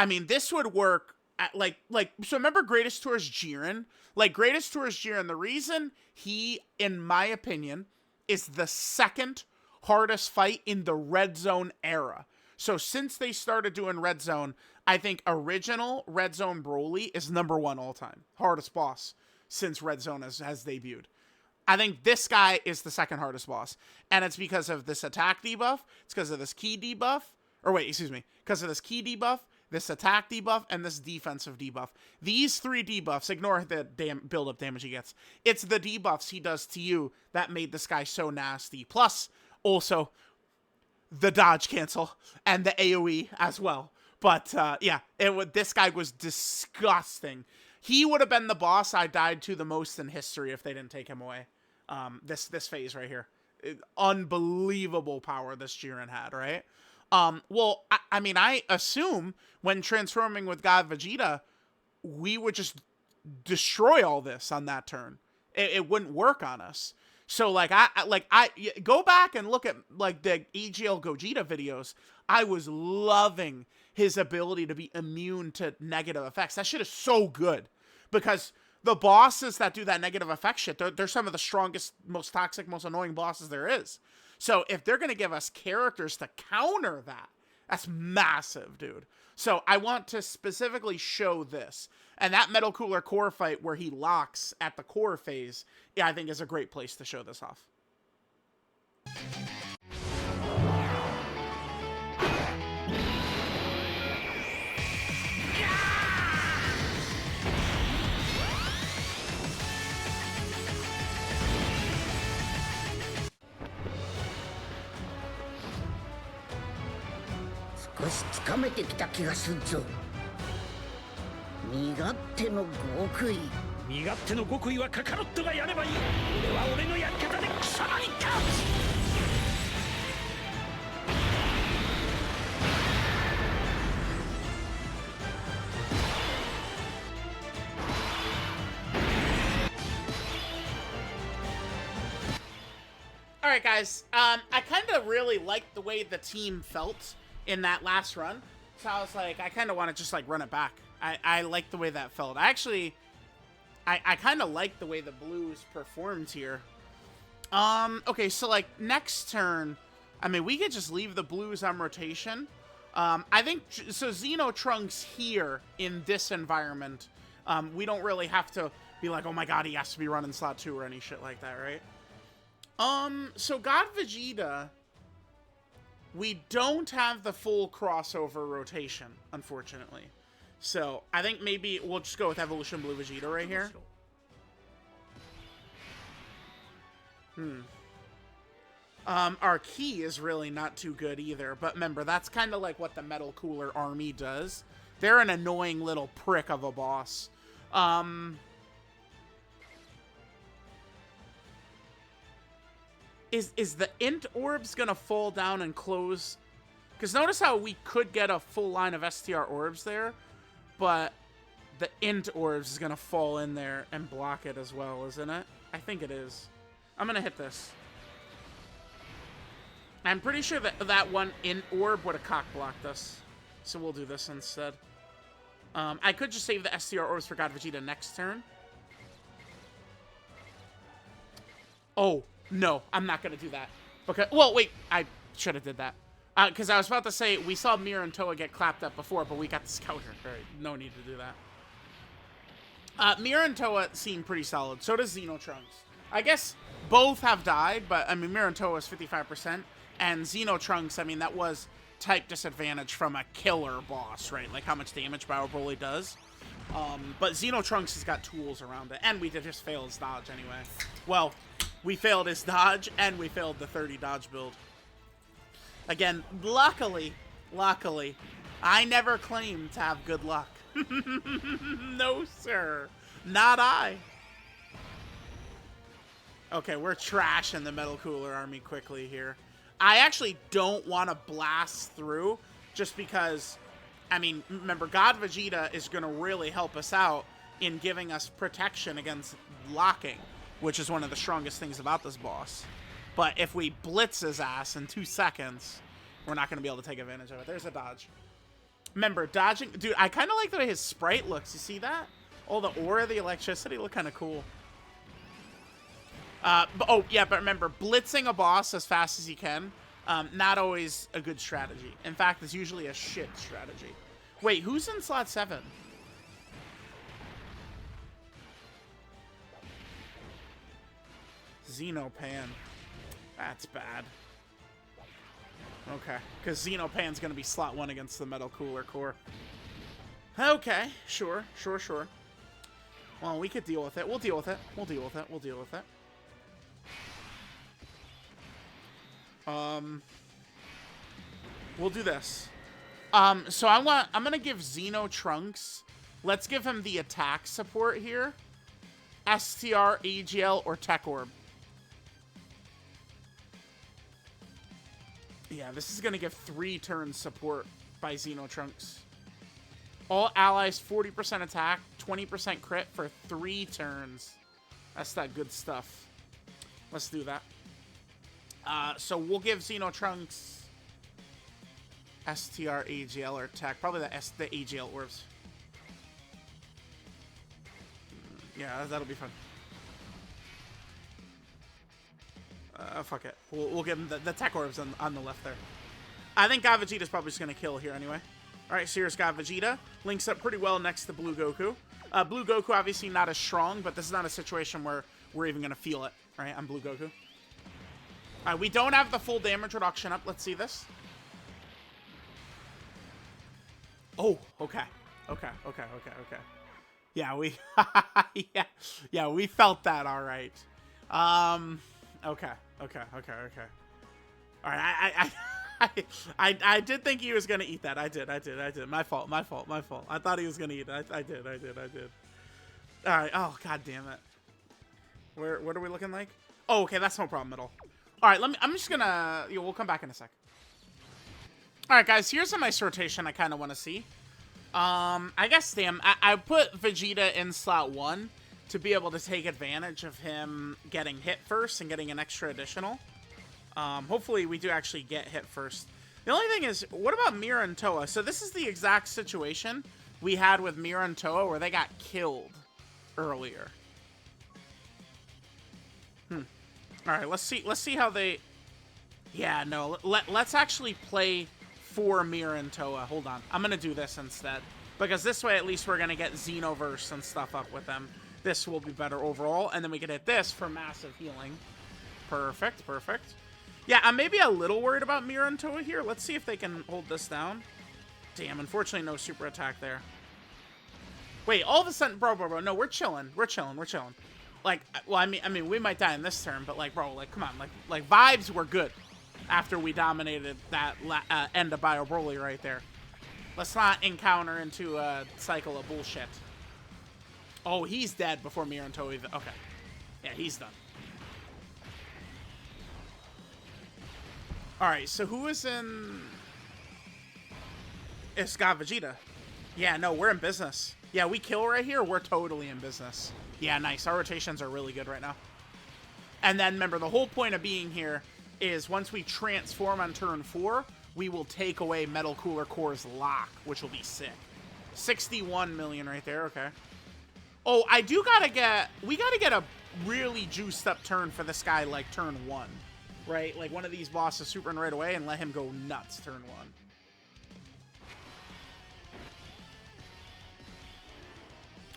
mean, this would work at, so remember Greatest Tourist Jiren? Like, Greatest Tourist Jiren, the reason he, in my opinion, is the second hardest fight in the Red Zone era. So since they started doing Red Zone, I think original Red Zone Broly is #1 all time. Hardest boss since Red Zone has debuted. I think this guy is the second hardest boss. And it's because of this attack debuff. It's because of this key debuff. Or wait, excuse me. Because of this key debuff, this attack debuff, and this defensive debuff. These 3 debuffs, ignore the build-up damage he gets. It's the debuffs he does to you that made this guy so nasty. Plus, also, the dodge cancel and the AoE as well. But, yeah, this guy was disgusting. He would have been the boss I died to the most in history if they didn't take him away. This phase right here. Unbelievable power this Jiren had, right? Well, I mean, I assume when transforming with God Vegeta, we would just destroy all this on that turn. It wouldn't work on us. So, like, I go back and look at, like, the EGL Gogeta videos. I was loving his ability to be immune to negative effects. That shit is so good. Because the bosses that do that negative effect shit, they're some of the strongest, most toxic, most annoying bosses there is. So if they're going to give us characters to counter that, that's massive, dude. So I want to specifically show this. And that Metal Cooler core fight where he locks at the core phase, yeah, I think is a great place to show this off. 少しつかめてきた気がするぞ。身勝手の極意。身勝手の極意はカカロットがやればいい。俺は俺のやり方で貴様に勝つ。 Alright guys, I kind of really liked the way the team felt in that last run. So I was like, I kind of want to just like run it back. I like the way that felt. I kind of like the way the Blues performed here. Okay, so like next turn, I mean, we could just leave the Blues on rotation. I think, so Xeno Trunks here in this environment, we don't really have to be like, oh my god, he has to be running slot 2 or any shit like that, right? So God Vegeta, we don't have the full crossover rotation, unfortunately. So I think maybe we'll just go with Evolution Blue Vegeta right here. Our key is really not too good either, but remember, that's kind of like what the Metal Cooler army does. They're an annoying little prick of a boss. Is the int orbs gonna fall down and close? Because notice how we could get a full line of STR orbs there, but the int orbs is gonna fall in there and block it as well, isn't it? I think it is. I'm gonna hit this. I'm pretty sure that that one int orb would have cock blocked us, so we'll do this instead. I could just save the STR orbs for God Vegeta next turn. Oh. No, I'm not going to do that. Because, well, wait, I should have did that. Because I was about to say, we saw Mira and Toa get clapped up before, but we got the Scouter. Right, no need to do that. Mira and Toa seem pretty solid. So does Xeno Trunks. I guess both have died, but, I mean, Mira and Toa is 55%. And Xeno Trunks, I mean, that was type disadvantage from a killer boss, right? Like how much damage Bio Broly does. But Xeno Trunks has got tools around it. And we did just fail his dodge anyway. Well... we failed his dodge, and we failed the 30 dodge build. Again, luckily, I never claimed to have good luck. No, sir. Not I. Okay, we're trashing the Metal Cooler army quickly here. I actually don't want to blast through, just because, I mean, remember, God Vegeta is going to really help us out in giving us protection against locking, which is one of the strongest things about this boss. But if we blitz his ass in 2 seconds, we're not going to be able to take advantage of it. There's a dodge. Remember, dodging... dude, I kind of like the way his sprite looks. You see that? Oh, the aura, the electricity look kind of cool. Oh, yeah, but remember, blitzing a boss as fast as you can, not always a good strategy. In fact, it's usually a shit strategy. Wait, who's in slot 7? Xenopan. That's bad. Okay, because Xenopan's going to be slot 1 against the Metal Cooler core. Okay, sure. Well, we could deal with it. We'll deal with it. We'll deal with it. We'll do this. So I'm gonna give Xeno Trunks. Let's give him the attack support here. STR, AGL, or Tech Orb. Yeah, this is gonna give 3 turns support by Xeno Trunks. All allies 40% attack, 20% crit for 3 turns. That's that good stuff. Let's do that. So we'll give Xeno Trunks STR, AGL, or Tech. Probably the AGL orbs. Yeah, that'll be fun. Fuck it. We'll give him the Tech orbs on the left there. I think God Vegeta's probably just going to kill here anyway. Alright, so here's God Vegeta. Links up pretty well next to Blue Goku. Blue Goku obviously not as strong, but this is not a situation where we're even going to feel it, right, on Blue Goku. Alright, we don't have the full damage reduction up. Let's see this. Oh, okay. Okay. Yeah, we... yeah, we felt that, alright. Okay. Alright, I did think he was gonna eat that. I did. My fault. I thought he was gonna eat it. I did. Alright, oh, god damn it. What are we looking like? Oh, okay, that's no problem at all. Alright, I'm just gonna... we'll come back in a sec. Alright, guys, here's a nice rotation I kind of want to see. I guess, damn, I put Vegeta in slot 1 to be able to take advantage of him getting hit first and getting an extra additional. Hopefully we do actually get hit first. The only thing is, what about Mira and Toa? So this is the exact situation we had with Mira and Toa where they got killed earlier. Alright, let's see how they... Yeah, no, let's actually play for Mira and Toa. Hold on. I'm going to do this instead. Because this way, at least, we're going to get Xenoverse and stuff up with them. This will be better overall. And then we can hit this for massive healing. Perfect. Yeah, I'm maybe a little worried about Mira and Toa here. Let's see if they can hold this down. Damn, unfortunately, no super attack there. Wait, all of a sudden... Bro. No, we're chilling. Like, well, I mean, we might die in this turn, but, like, bro, like, come on. Like vibes were good after we dominated that end of Bio Broly right there. Let's not encounter into a cycle of bullshit. Oh, he's dead before Mira and Toa. Okay. Yeah, he's done. Alright, so who is in... It's God Vegeta. Yeah, no, we're in business. Yeah, we kill right here, we're totally in business. Yeah, nice. Our rotations are really good right now. And then, remember, the whole point of being here is once we transform on turn 4, we will take away Metal Cooler Core's lock, which will be sick. 61 million right there, okay. Oh, I do gotta get... We gotta get a really juiced up turn for this guy, like, turn 1. Right? Like, one of these bosses super right away and let him go nuts turn 1.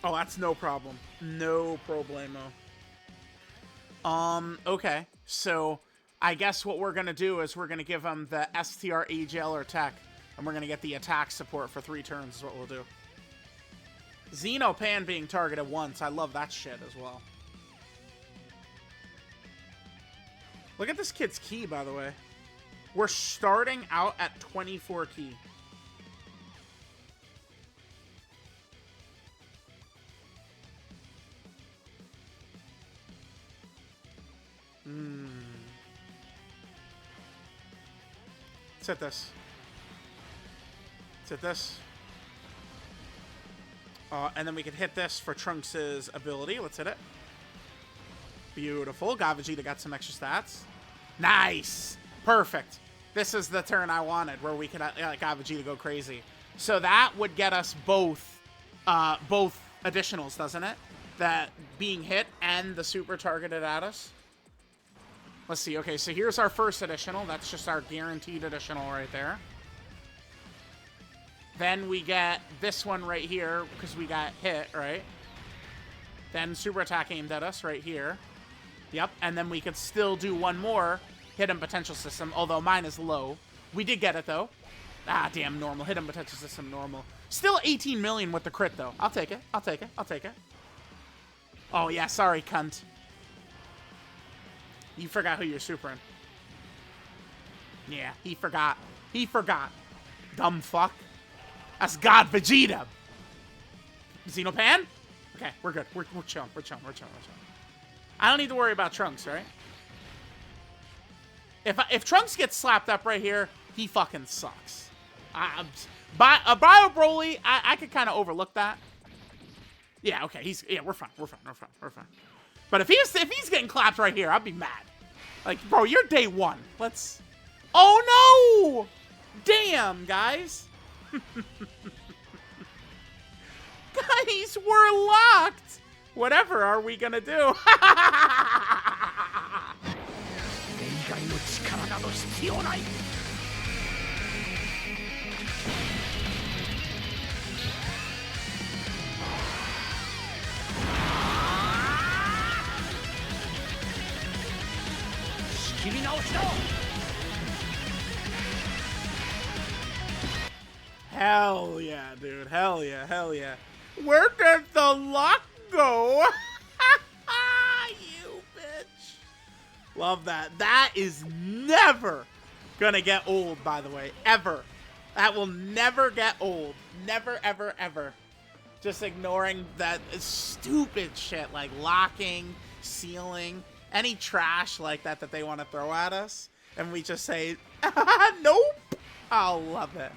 Oh, that's no problem. No problemo. Okay. So, I guess what we're gonna do is we're gonna give him the STR, AGL, or Tech, and we're gonna get the attack support for 3 turns is what we'll do. Xenopan being targeted once. I love that shit as well. Look at this kid's ki, by the way. We're starting out at 24 ki. Let's hit this. Let's hit this. And then we can hit this for Trunks' ability. Let's hit it. Beautiful. God Vegeta got some extra stats. Nice. Perfect. This is the turn I wanted where we could let God Vegeta go crazy. So that would get us both additionals, doesn't it? That being hit and the super targeted at us. Let's see. Okay, so here's our first additional. That's just our guaranteed additional right there. Then we get this one right here because we got hit, right? Then super attack aimed at us right here. Yep, and then we could still do one more hidden potential system, although mine is low. We did get it, though. Ah, damn, normal. Hidden potential system, normal. Still 18 million with the crit, though. I'll take it. I'll take it. I'll take it. Oh, yeah. Sorry, cunt. You forgot who you're supering. Yeah, he forgot. He forgot. Dumb fuck. That's God Vegeta. Xenopan? Okay, we're good. We're chilling. We're chilling. We're chilling. We're chilling. I don't need to worry about Trunks, right? If Trunks gets slapped up right here, he fucking sucks. Bio Broly, I could kind of overlook that. Yeah, okay. We're fine. We're fine. We're fine. We're fine. But if he's getting clapped right here, I'd be mad. Like, bro, you're day one. Let's. Oh no! Damn, guys. Guys, we're locked. Whatever are we gonna do? Hell yeah, dude. Hell yeah. Hell yeah. Where did the luck go? You bitch. Love that. That is never gonna get old, by the way. Ever. That will never get old. Never, ever, ever. Just ignoring that stupid shit like locking, sealing, any trash like that they want to throw at us. And we just say, nope. I'll love it.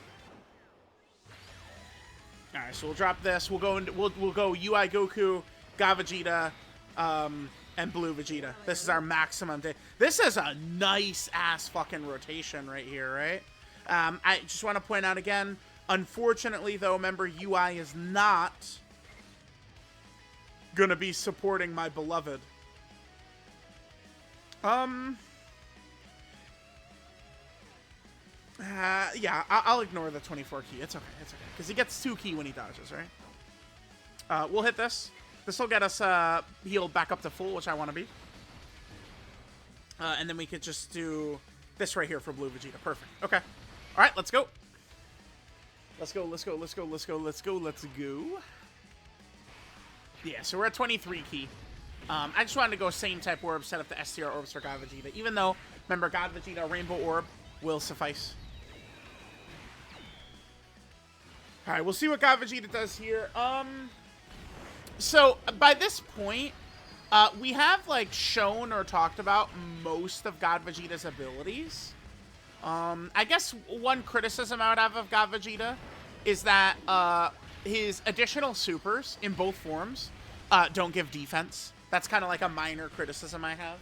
All right, so we'll drop this. We'll go UI Goku, God Vegeta, and Blue Vegeta. This is our maximum day. This is a nice ass fucking rotation right here, right? I just want to point out again. Unfortunately, though, remember UI is not gonna be supporting my beloved. Yeah, I'll ignore the 24 key. It's okay. It's okay. Because he gets 2 key when he dodges, right? We'll hit this. This will get us healed back up to full, which I want to be. And then we could just do this right here for Blue Vegeta. Perfect. Okay. All right, let's go. Let's go, let's go, let's go, let's go, let's go, let's go. Yeah, so we're at 23 key. I just wanted to go same type orb, set up the STR orbs for God Vegeta. Even though, remember, God Vegeta Rainbow Orb will suffice. Alright, we'll see what God Vegeta does here. So, by this point, we have, like, shown or talked about most of God Vegeta's abilities. I guess one criticism I would have of God Vegeta is that his additional supers in both forms don't give defense. That's kind of like a minor criticism I have.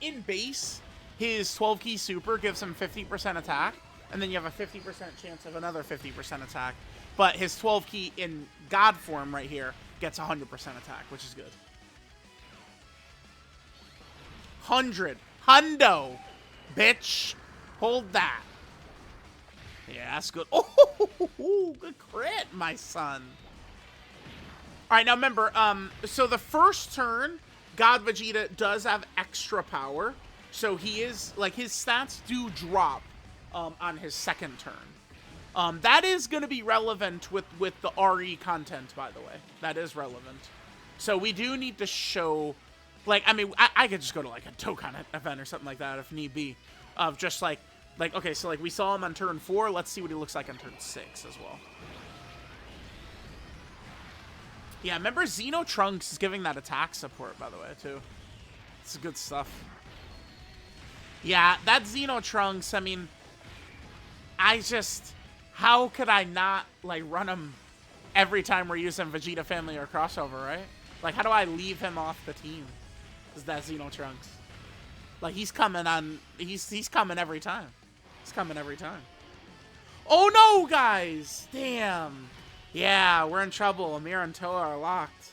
In base, his 12 key super gives him 50% attack, and then you have a 50% chance of another 50% attack. But his 12 key in God form right here gets 100% attack, which is good. 100. Hundo. Bitch. Hold that. Yeah, that's good. Oh, good crit, my son. All right, now remember, so the first turn, God Vegeta does have extra power. So he is, like, his stats do drop on his second turn. That is going to be relevant with the RE content, by the way. That is relevant. So we do need to show, like, I mean, I could just go to, like, a Dokkan event or something like that if need be. Of just, like, okay, so, like, we saw him on turn 4. Let's see what he looks like on turn 6 as well. Yeah, remember Xeno Trunks is giving that attack support, by the way, too. It's good stuff. Yeah, that Xeno Trunks, I mean, how could I not, like, run him every time we're using Vegeta Family or Crossover, right? Like, how do I leave him off the team? Is that Xeno Trunks? Like, he's coming on, he's coming every time. He's coming every time. Oh, no, guys! Damn. Yeah, we're in trouble. Amir and Toa are locked.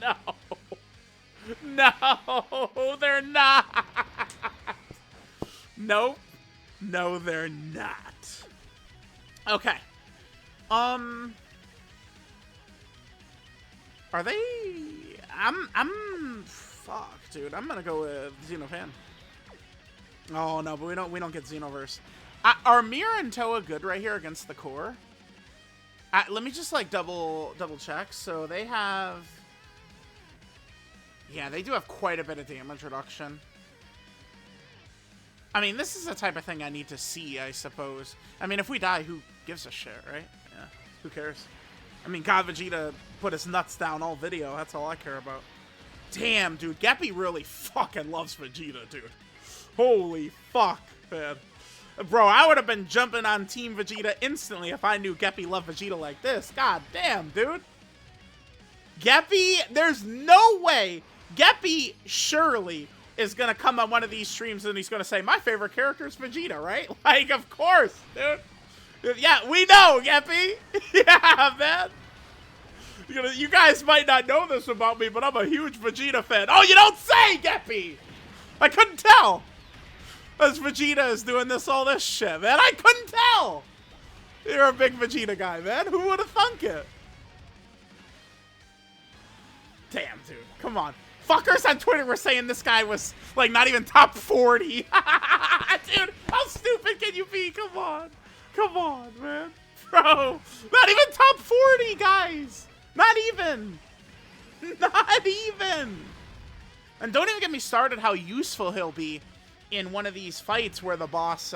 No. No, they're not. Nope. No, they're not. Okay. Are they... fuck, dude. I'm gonna go with Xenopan. Oh no, but we don't get Xenoverse. Are Mira and Toa good right here against the core? Let me just like double check. So they have, yeah, they do have quite a bit of damage reduction. I mean, this is the type of thing I need to see, I suppose. I mean, if we die, who gives a shit, right? Yeah, who cares? I mean, God Vegeta put his nuts down all video. That's all I care about. Damn, dude. Geppy really fucking loves Vegeta, dude. Holy fuck, man. Bro, I would have been jumping on Team Vegeta instantly if I knew Geppy loved Vegeta like this. God damn, dude. Geppy, there's no way. Geppy surely is going to come on one of these streams and he's going to say, my favorite character is Vegeta, right? Like, of course, dude. Yeah, we know, Geppy. Yeah, man. You guys might not know this about me, but I'm a huge Vegeta fan. Oh, you don't say, Geppy! I couldn't tell. As Vegeta is doing all this shit, man. I couldn't tell. You're a big Vegeta guy, man. Who would have thunk it? Damn, dude. Come on. Fuckers on Twitter were saying this guy was, like, not even top 40. Dude, how stupid can you be? Come on. Come on, man. Bro. Not even top 40, guys. Not even. Not even. And don't even get me started how useful he'll be in one of these fights where the boss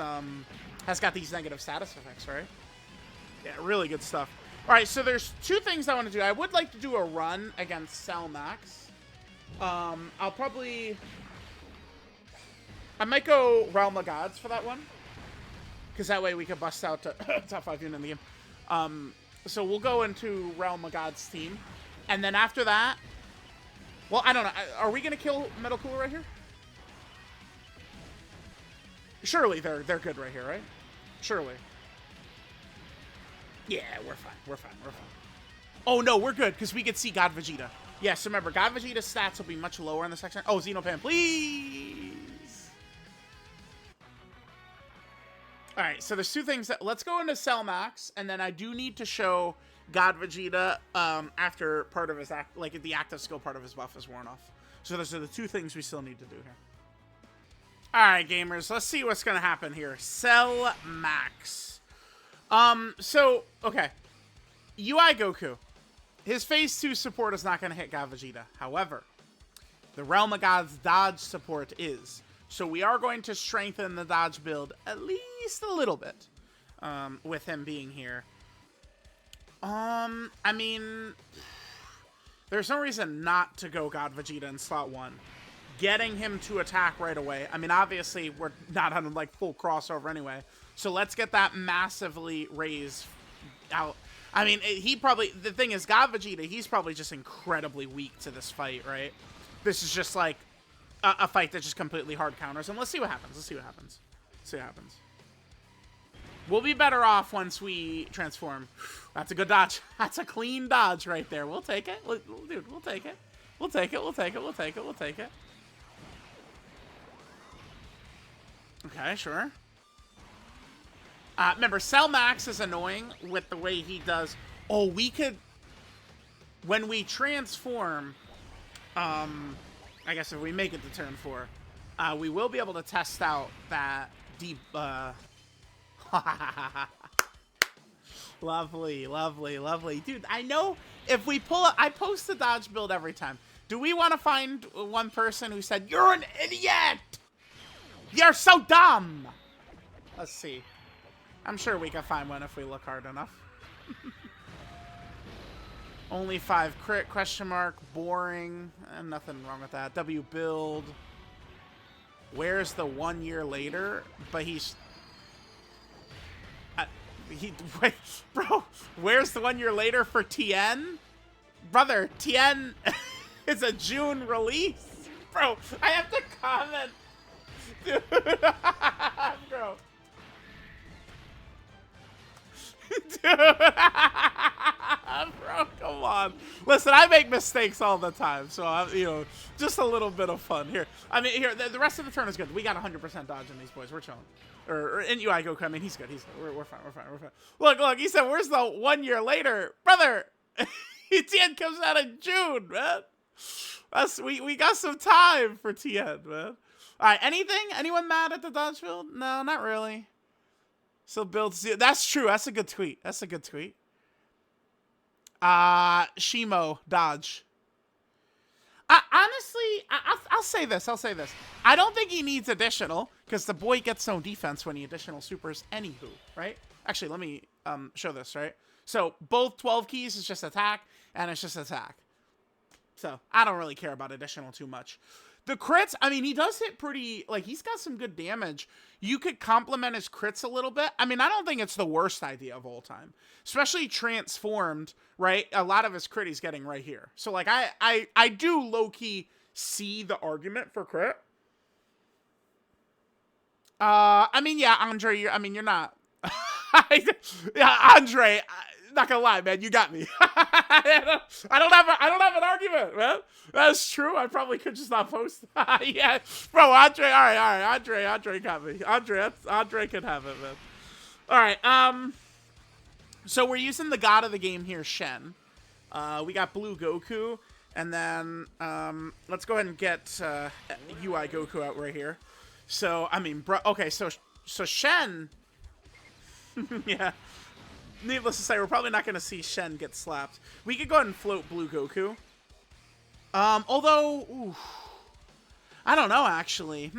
has got these negative status effects, right? Yeah, really good stuff. All right, so there's two things I want to do. I would like to do a run against Cell Max. I might go Realm of Gods for that one. Because that way we can bust out to top 5 unit in the game. So we'll go into Realm of Gods team. And then after that... Well, I don't know. Are we going to kill Metal Cooler right here? Surely they're good right here, right? Surely. Yeah, we're fine. We're fine. We're fine. Oh, no, we're good because we could see God Vegeta. Yes, remember, God Vegeta's stats will be much lower in the section. Oh, Xenopan, please! Alright, so there's two things that... Let's go into Cell Max, and then I do need to show God Vegeta after part of his... Like, the active skill part of his buff is worn off. So those are the two things we still need to do here. Alright, gamers, let's see what's gonna happen here. Cell Max. Okay. UI Goku. His Phase 2 support is not gonna hit God Vegeta. However, the Realm of Gods dodge support is. So we are going to strengthen the dodge build at least a little bit. With him being here. I mean... There's no reason not to go God Vegeta in slot 1. Getting him to attack right away. I mean, obviously, we're not on, like, full crossover anyway. So let's get that massively raised out. I mean, he probably... The thing is, God Vegeta, he's probably just incredibly weak to this fight, right? This is just, like, a fight that just completely hard counters him. Let's see what happens. Let's see what happens. Let's see what happens. We'll be better off once we transform. That's a good dodge. That's a clean dodge right there. We'll take it. Dude, we'll take it. We'll take it. We'll take it. We'll take it. We'll take it. Okay, sure. Remember, Cell Max is annoying with the way he does. Oh, we could... When we transform... I guess if we make it to turn 4, we will be able to test out that deep... Lovely, lovely, lovely. Dude, I know if we pull it... I post the dodge build every time. Do we want to find one person who said, "You're an idiot! You're so dumb!" Let's see. I'm sure we can find one if we look hard enough. Only 5 crit, question mark, boring. Nothing wrong with that. W build. Where's the 1 year later? But he's... wait, bro, where's the 1 year later for Tien? Brother, Tien is a June release. Bro, I have to comment. Dude, bro. Dude, bro, come on. Listen, I make mistakes all the time, so I'm, you know, just a little bit of fun here. I mean, here, the rest of the turn is good. We got 100% dodge in these boys. We're chilling. Or in UI Goku, I mean, he's good. He's good. We're fine. We're fine. We're fine. Look, he said, "Where's the 1 year later, brother?" Tien comes out in June, man. We got some time for Tien, man. All right, anything? Anyone mad at the dodge build? No, not really. Still builds. That's true. That's a good tweet. That's a good tweet. Shimo, dodge. Honestly, I'll say this. I'll say this. I don't think he needs additional, because the boy gets no defense when he additional supers anywho, right? Actually, let me show this, right? So both 12 keys is just attack, and it's just attack. So I don't really care about additional too much. The crits, I mean, he does hit pretty, like, he's got some good damage. You could complement his crits a little bit. I mean, I don't think it's the worst idea of all time. Especially transformed, right? A lot of his crit he's getting right here. So, like, I do low-key see the argument for crit. I mean, yeah, Andre, you're not... yeah, Andre... Not gonna lie, man, you got me. I don't have an argument, man. That's true. I probably could just not post. Yeah, bro, Andre. All right. Andre got me. Andre can have it, man. All right. So we're using the god of the game here, Shen. We got Blue Goku, and then let's go ahead and get UI Goku out right here. So I mean, bro. Okay, so Shen. Yeah. Needless to say, we're probably not going to see Shen get slapped. We could go ahead and float Blue Goku. Although, ooh, I don't know, actually.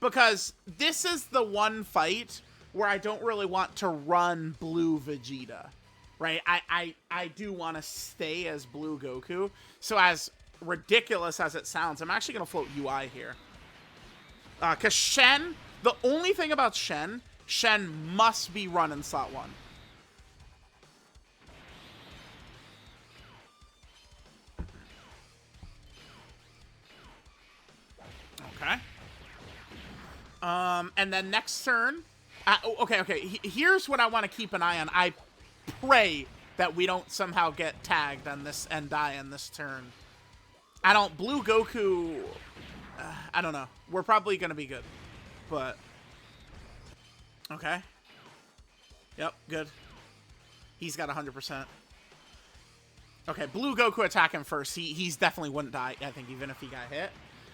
Because this is the one fight where I don't really want to run Blue Vegeta, right? I do want to stay as Blue Goku. So as ridiculous as it sounds, I'm actually going to float UI here. Because Shen, the only thing about Shen must be run in slot 1. Okay. And then next turn... okay. Here's what I want to keep an eye on. I pray that we don't somehow get tagged on this and die on this turn. Blue Goku... I don't know. We're probably going to be good. But... Okay. Yep, good. He's got 100%. Okay, Blue Goku attack him first. He's definitely wouldn't die, I think, even if he got hit.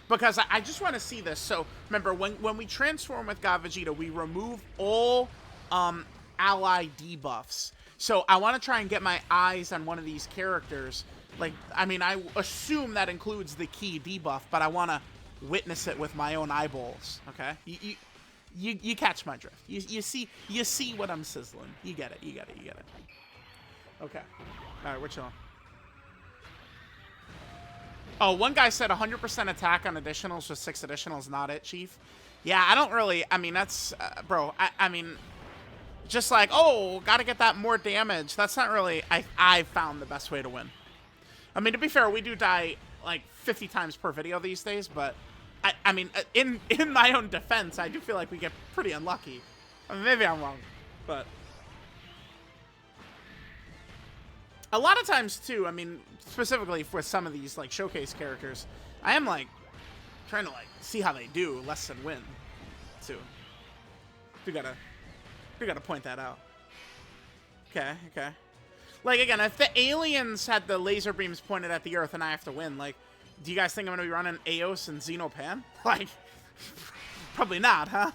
Because I just want to see this. So, remember, when we transform with God Vegeta, we remove all ally debuffs. So, I want to try and get my eyes on one of these characters. Like, I mean, I assume that includes the key debuff, but I want to witness it with my own eyeballs. Okay? You catch my drift. You see what I'm sizzling. You get it. Okay. All right, which one? Oh, one guy said 100% attack on additionals with 6 additionals, not it, Chief. Yeah, I don't really... I mean, that's... bro, I mean... Just like, oh, gotta get that more damage. That's not really... I found the best way to win. I mean, to be fair, we do die, like, 50 times per video these days, but... I mean, in my own defense, I do feel like we get pretty unlucky. I mean, maybe I'm wrong, but... A lot of times, too, I mean, specifically for some of these, like, showcase characters, I am, like, trying to, like, see how they do less than win, too. We gotta point that out. Okay. Like, again, if the aliens had the laser beams pointed at the Earth and I have to win, like... Do you guys think I'm going to be running Eos and Xenopan? Like, probably not, huh?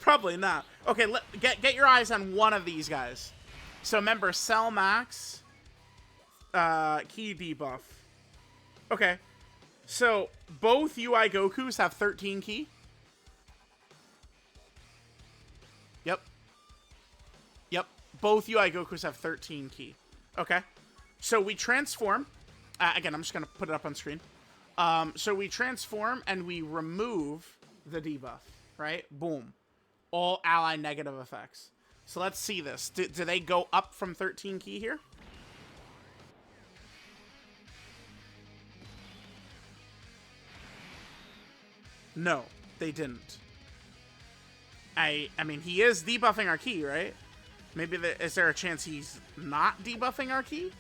Probably not. Okay, get your eyes on one of these guys. So remember, Cell Max, key debuff. Okay, so both UI Gokus have 13 key. Yep. Both UI Gokus have 13 key. Okay, so we transform. Again, I'm just going to put it up on screen. So we transform and we remove the debuff, right? Boom. All ally negative effects. So let's see this. Do they go up from 13 key here? No, they didn't. I mean, he is debuffing our key, right? Maybe is there a chance he's not debuffing our key?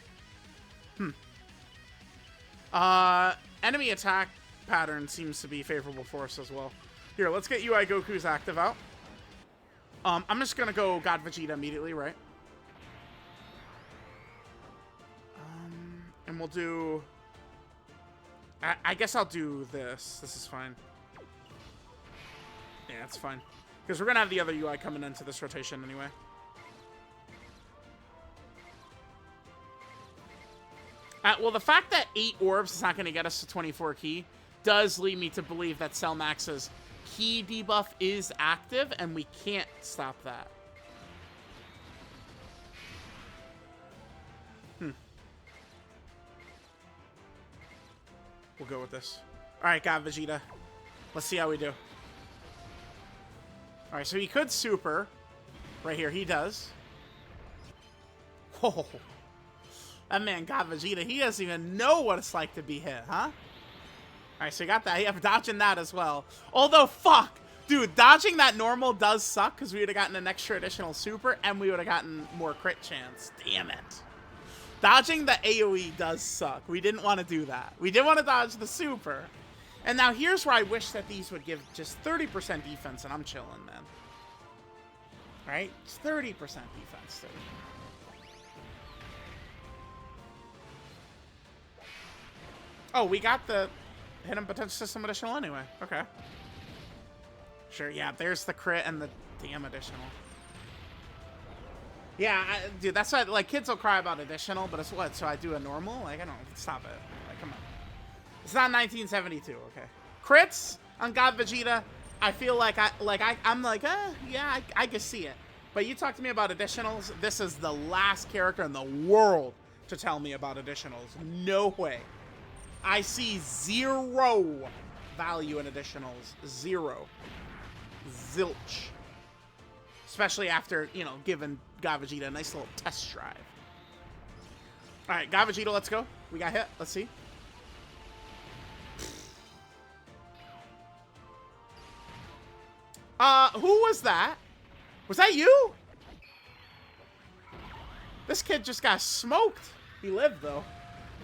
Enemy attack pattern seems to be favorable for us as well. Here, let's get UI Goku's active out. I'm just gonna go God Vegeta immediately, right? And we'll do... I guess I'll do this. This is fine. Yeah, it's fine. Because we're going to have the other UI coming into this rotation anyway. Well, the fact that 8 orbs is not going to get us to 24 key does lead me to believe that Cell Max's key debuff is active, and we can't stop that. We'll go with this. Alright, God Vegeta. Let's see how we do. Alright, so he could super. Right here, he does. Whoa. That man, God Vegeta, he doesn't even know what it's like to be hit, huh? Alright, so you got that. Yeah, dodging that as well. Although, fuck! Dude, dodging that normal does suck, because we would have gotten an extra additional super, and we would have gotten more crit chance. Damn it. Dodging the AoE does suck. We didn't want to do that. We did want to dodge the super. And now here's where I wish that these would give just 30% defense, and I'm chilling, man. Alright? Just 30% defense, dude. Oh, we got the hidden potential system additional anyway. Okay. Sure, yeah, there's the crit and the damn additional. Yeah, dude, that's why, like, kids will cry about additional, but it's what? So I do a normal? Like, I don't, stop it. Like, come on. It's not 1972, okay. Crits on God Vegeta, I feel like I'm like, yeah, I can see it. But you talk to me about additionals, this is the last character in the world to tell me about additionals. No way. I see zero value in additionals. Zero. Zilch. Especially after, you know, giving God Vegeta a nice little test drive. Alright, God Vegeta, let's go. We got hit. Let's see. Who was that? Was that you? This kid just got smoked. He lived, though.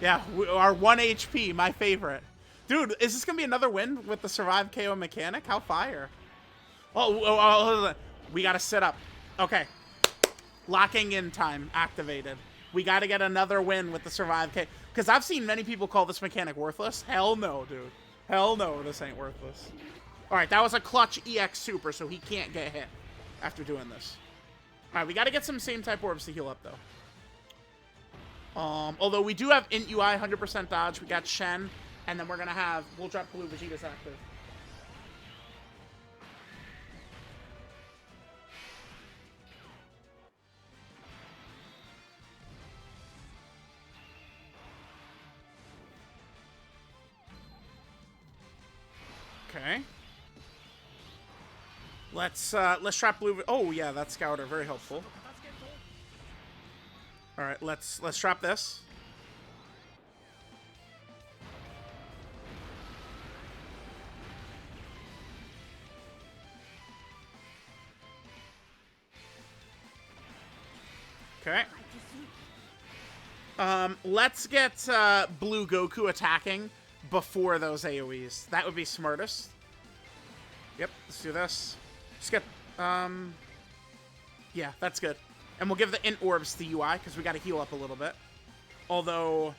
Yeah, our 1 HP, my favorite. Dude, is this going to be another win with the survive KO mechanic? How fire. Oh, we got to sit up. Okay. Locking in time activated. We got to get another win with the survive KO. Because I've seen many people call this mechanic worthless. Hell no, dude. Hell no, this ain't worthless. Alright, that was a clutch EX super, so he can't get hit after doing this. Alright, we got to get some same type orbs to heal up, though. Although we do have Int UI, 100% dodge. We got Shen, and then we're going to have... We'll drop Blue Vegeta's active. Okay. Let's trap Blue... Oh, yeah, that's Scouter. Very helpful. Alright, let's trap this. Okay. Let's get Blue Goku attacking before those AoEs. That would be smartest. Yep, let's do this. Just get... Yeah, that's good. And we'll give the Int Orbs to UI, because we got to heal up a little bit. Although,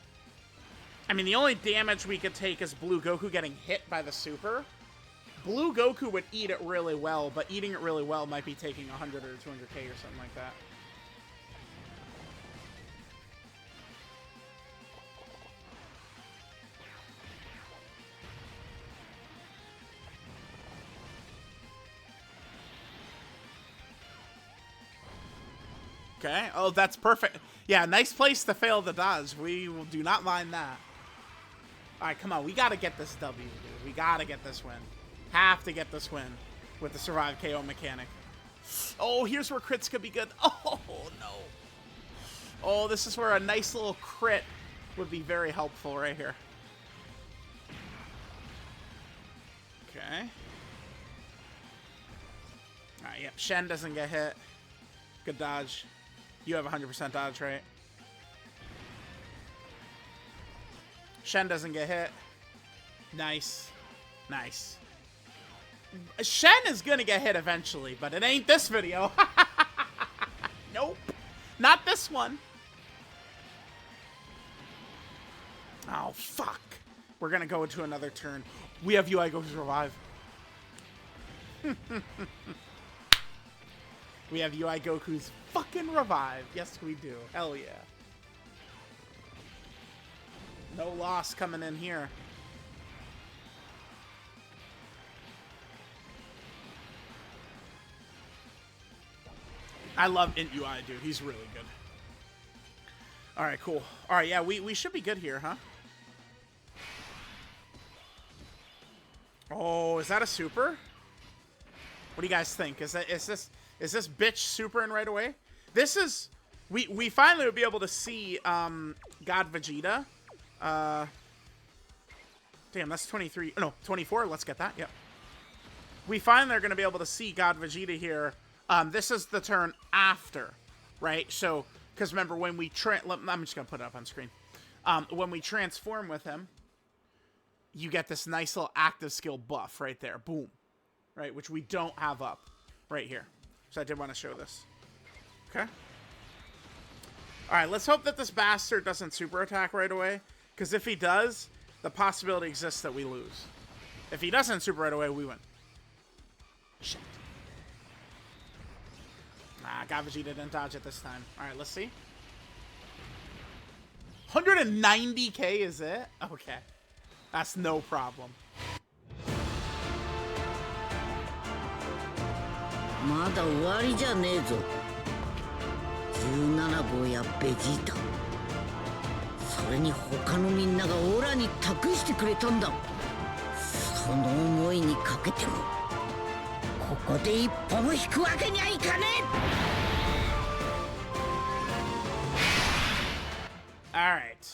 I mean, the only damage we could take is Blue Goku getting hit by the super. Blue Goku would eat it really well, but eating it really well might be taking 100 or 200k or something like that. Okay. Oh, that's perfect. Yeah, nice place to fail the dodge. We do not mind that. All right, come on. We got to get this W, dude. We got to get this win. Have to get this win with the survive KO mechanic. Oh, here's where crits could be good. Oh, no. Oh, this is where a nice little crit would be very helpful right here. Okay. All right, yep. Shen doesn't get hit. Good dodge. You have 100% dodge, right? Shen doesn't get hit. Nice. Nice. Shen is gonna get hit eventually, but it ain't this video. Nope. Not this one. Oh, fuck. We're gonna go into another turn. We have UI go survive. We have UI Goku's fucking revive. Yes, we do. Hell yeah. No loss coming in here. I love Int UI, dude. He's really good. All right, cool. All right, yeah, we should be good here, huh? Oh, is that a super? What do you guys think? Is this bitch supering right away? This is we finally will be able to see God Vegeta. Damn, that's 23. No, 24. Let's get that. Yep. We finally are going to be able to see God Vegeta here. This is the turn after, right? So, because remember when we I'm just going to put it up on screen. When we transform with him, you get this nice little active skill buff right there. Boom. Right? Which we don't have up right here. So I did want to show this. Okay. All right, let's hope that this bastard doesn't super attack right away. Because if he does, the possibility exists that we lose. If he doesn't super right away, we win. Shit. Nah, God Vegeta didn't dodge it this time. All right, let's see. 190k is it? Okay. That's no problem. まだ終わりじゃねえぞ。17号やベジータ。それに他のみんながオラに託してくれたんだ。その思いにかけても、ここで一歩も引くわけにはいかねえ。All right.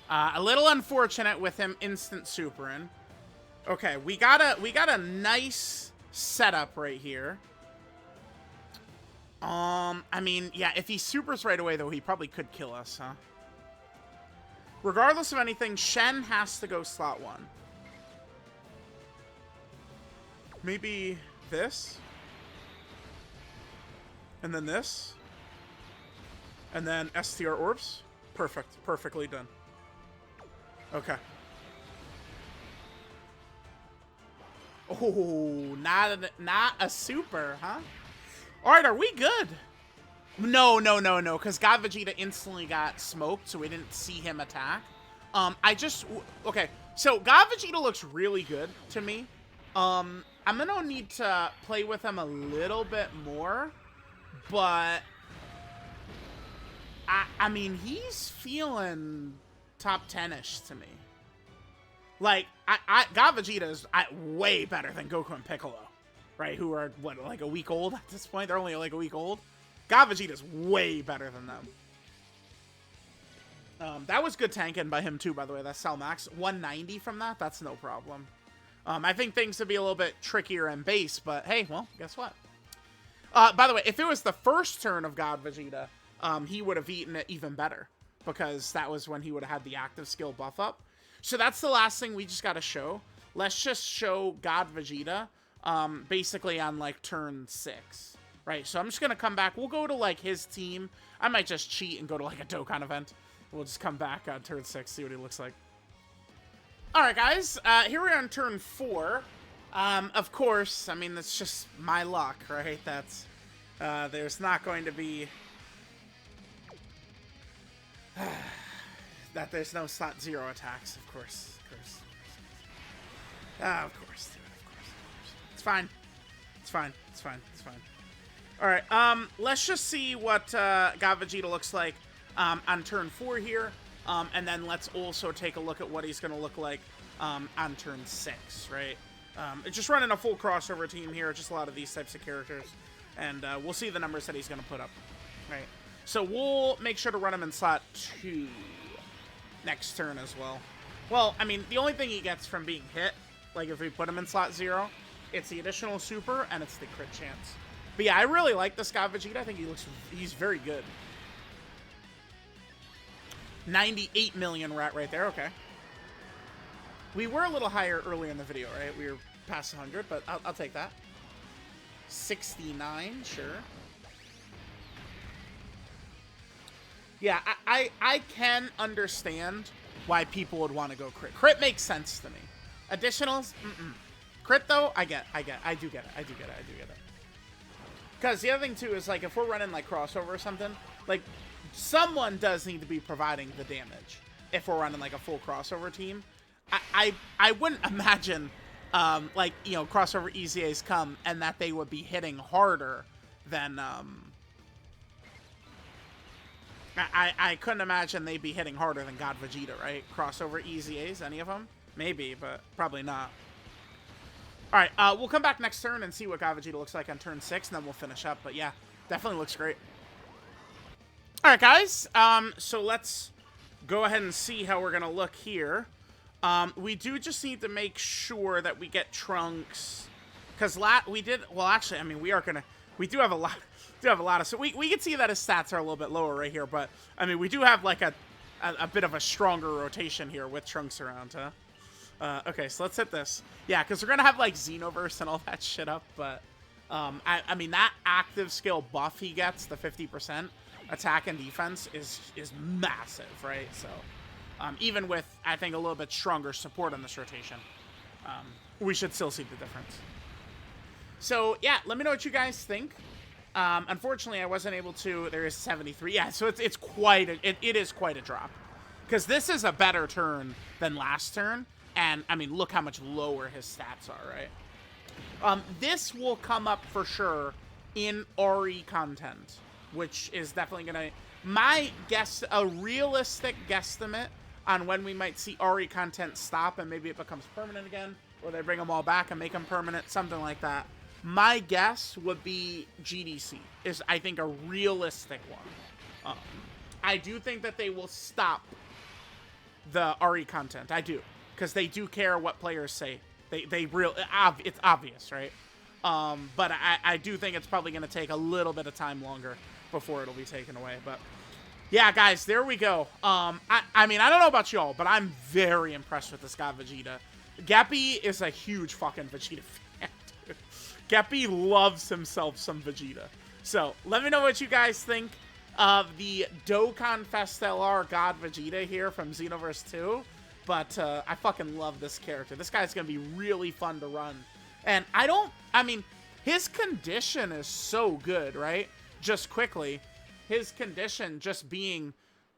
A little unfortunate with him instant supering. Okay, we got a nice setup right here. I mean, yeah, if he supers right away, though, he probably could kill us, huh? Regardless of anything, Shen has to go slot 1. Maybe this? And then this? And then STR orbs? Perfect. Perfectly done. Okay. Oh, not a super, huh? All right, are we good? No, because God Vegeta instantly got smoked, so we didn't see him attack. Okay, so God Vegeta looks really good to me. I'm gonna need to play with him a little bit more, but I mean, he's feeling top 10-ish to me. Like, God Vegeta is way better than Goku and Piccolo, right? Who are, what, like a week old at this point? They're only like a week old. God Vegeta's way better than them. That was good tanking by him too, by the way. That's Cell Max. 190 from that? That's no problem. I think things would be a little bit trickier in base, but hey, well, guess what? By the way, if it was the first turn of God Vegeta, he would have eaten it even better, because that was when he would have had the active skill buff up. So that's the last thing we just got to show. Let's just show God Vegeta basically on like turn 6. Right, so I'm just going to come back. We'll go to like his team. I might just cheat and go to like a Dokkan event. We'll just come back on turn 6, see what he looks like. Alright guys, here we are on turn 4. Of course, I mean, that's just my luck, right? That's, there's not going to be... that there's no slot 0 attacks, of course. Of course, dude, of course. It's fine. It's fine. It's fine. It's fine. Alright, let's just see what God Vegeta looks like on turn 4 here. And then let's also take a look at what he's going to look like on turn 6, right? Just running a full crossover team here, just a lot of these types of characters. And we'll see the numbers that he's going to put up, right? So we'll make sure to run him in slot 2 next turn as well. Well, I mean, the only thing he gets from being hit, like if we put him in slot 0, it's the additional super and it's the crit chance. But yeah, I really like this God Vegeta. I think he's very good. 98 million rat right there. Okay. We were a little higher earlier in the video, right? We were past 100, but I'll take that. 69, sure. Yeah, I can understand why people would want to go crit. Crit makes sense to me. Additionals, crit though, I do get it. Because the other thing too is like if we're running like crossover or something, like someone does need to be providing the damage. If we're running like a full crossover team, I wouldn't imagine like, you know, crossover EZAs come and that they would be hitting harder than I couldn't imagine they'd be hitting harder than God Vegeta, right? Crossover EZAs, any of them? Maybe, but probably not. All right, we'll come back next turn and see what God Vegeta looks like on turn 6, and then we'll finish up. But yeah, definitely looks great. All right, guys. So let's go ahead and see how we're gonna look here. We do just need to make sure that we get Trunks, because we did. Well, actually, I mean, we do have a lot. So we can see that his stats are a little bit lower right here, but I mean, we do have like a bit of a stronger rotation here with Trunks around, huh? Okay, so let's hit this. Yeah, because we're gonna have like Xenoverse and all that shit up, but I mean that active skill buff he gets, the 50% attack and defense, is massive, right? So even with I think a little bit stronger support in this rotation, we should still see the difference. So yeah, let me know what you guys think. Unfortunately, I wasn't able to. There is 73. Yeah, so it is quite a drop, because this is a better turn than last turn. And, I mean, look how much lower his stats are, right? This will come up for sure in RE content, which is definitely going to... My guess, a realistic guesstimate on when we might see RE content stop and maybe it becomes permanent again, or they bring them all back and make them permanent, something like that. My guess would be GDC is, I think, a realistic one. I do think that they will stop the RE content. I do. Because they do care what players say. It's obvious, right? But I do think it's probably going to take a little bit of time longer before it'll be taken away. But yeah, guys, there we go. I mean, I don't know about y'all, but I'm very impressed with this God Vegeta. Geppy is a huge fucking Vegeta fan, dude. Geppy loves himself some Vegeta. So let me know what you guys think of the Dokkan Festelar God Vegeta here from Xenoverse 2. But I fucking love this character. This guy's going to be really fun to run. And I mean, his condition is so good, right? Just quickly, his condition just being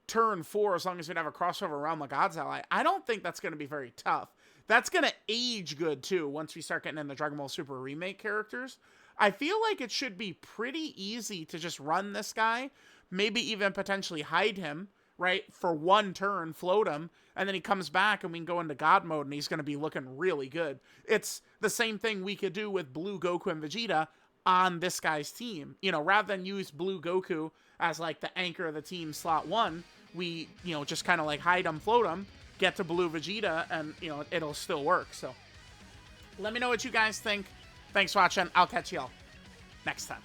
turn 4 as long as we have a crossover around the God's Ally, I don't think that's going to be very tough. That's going to age good, too, once we start getting in the Dragon Ball Super Remake characters. I feel like it should be pretty easy to just run this guy, maybe even potentially hide him, right, for one turn, float him, and then he comes back and we can go into God mode and he's going to be looking really good. It's the same thing we could do with Blue Goku and Vegeta on this guy's team. You know, rather than use Blue Goku as like the anchor of the team slot 1, we, you know, just kind of like hide him, float him, get to Blue Vegeta, and, you know, it'll still work. So let me know what you guys think. Thanks for watching. I'll catch y'all next time.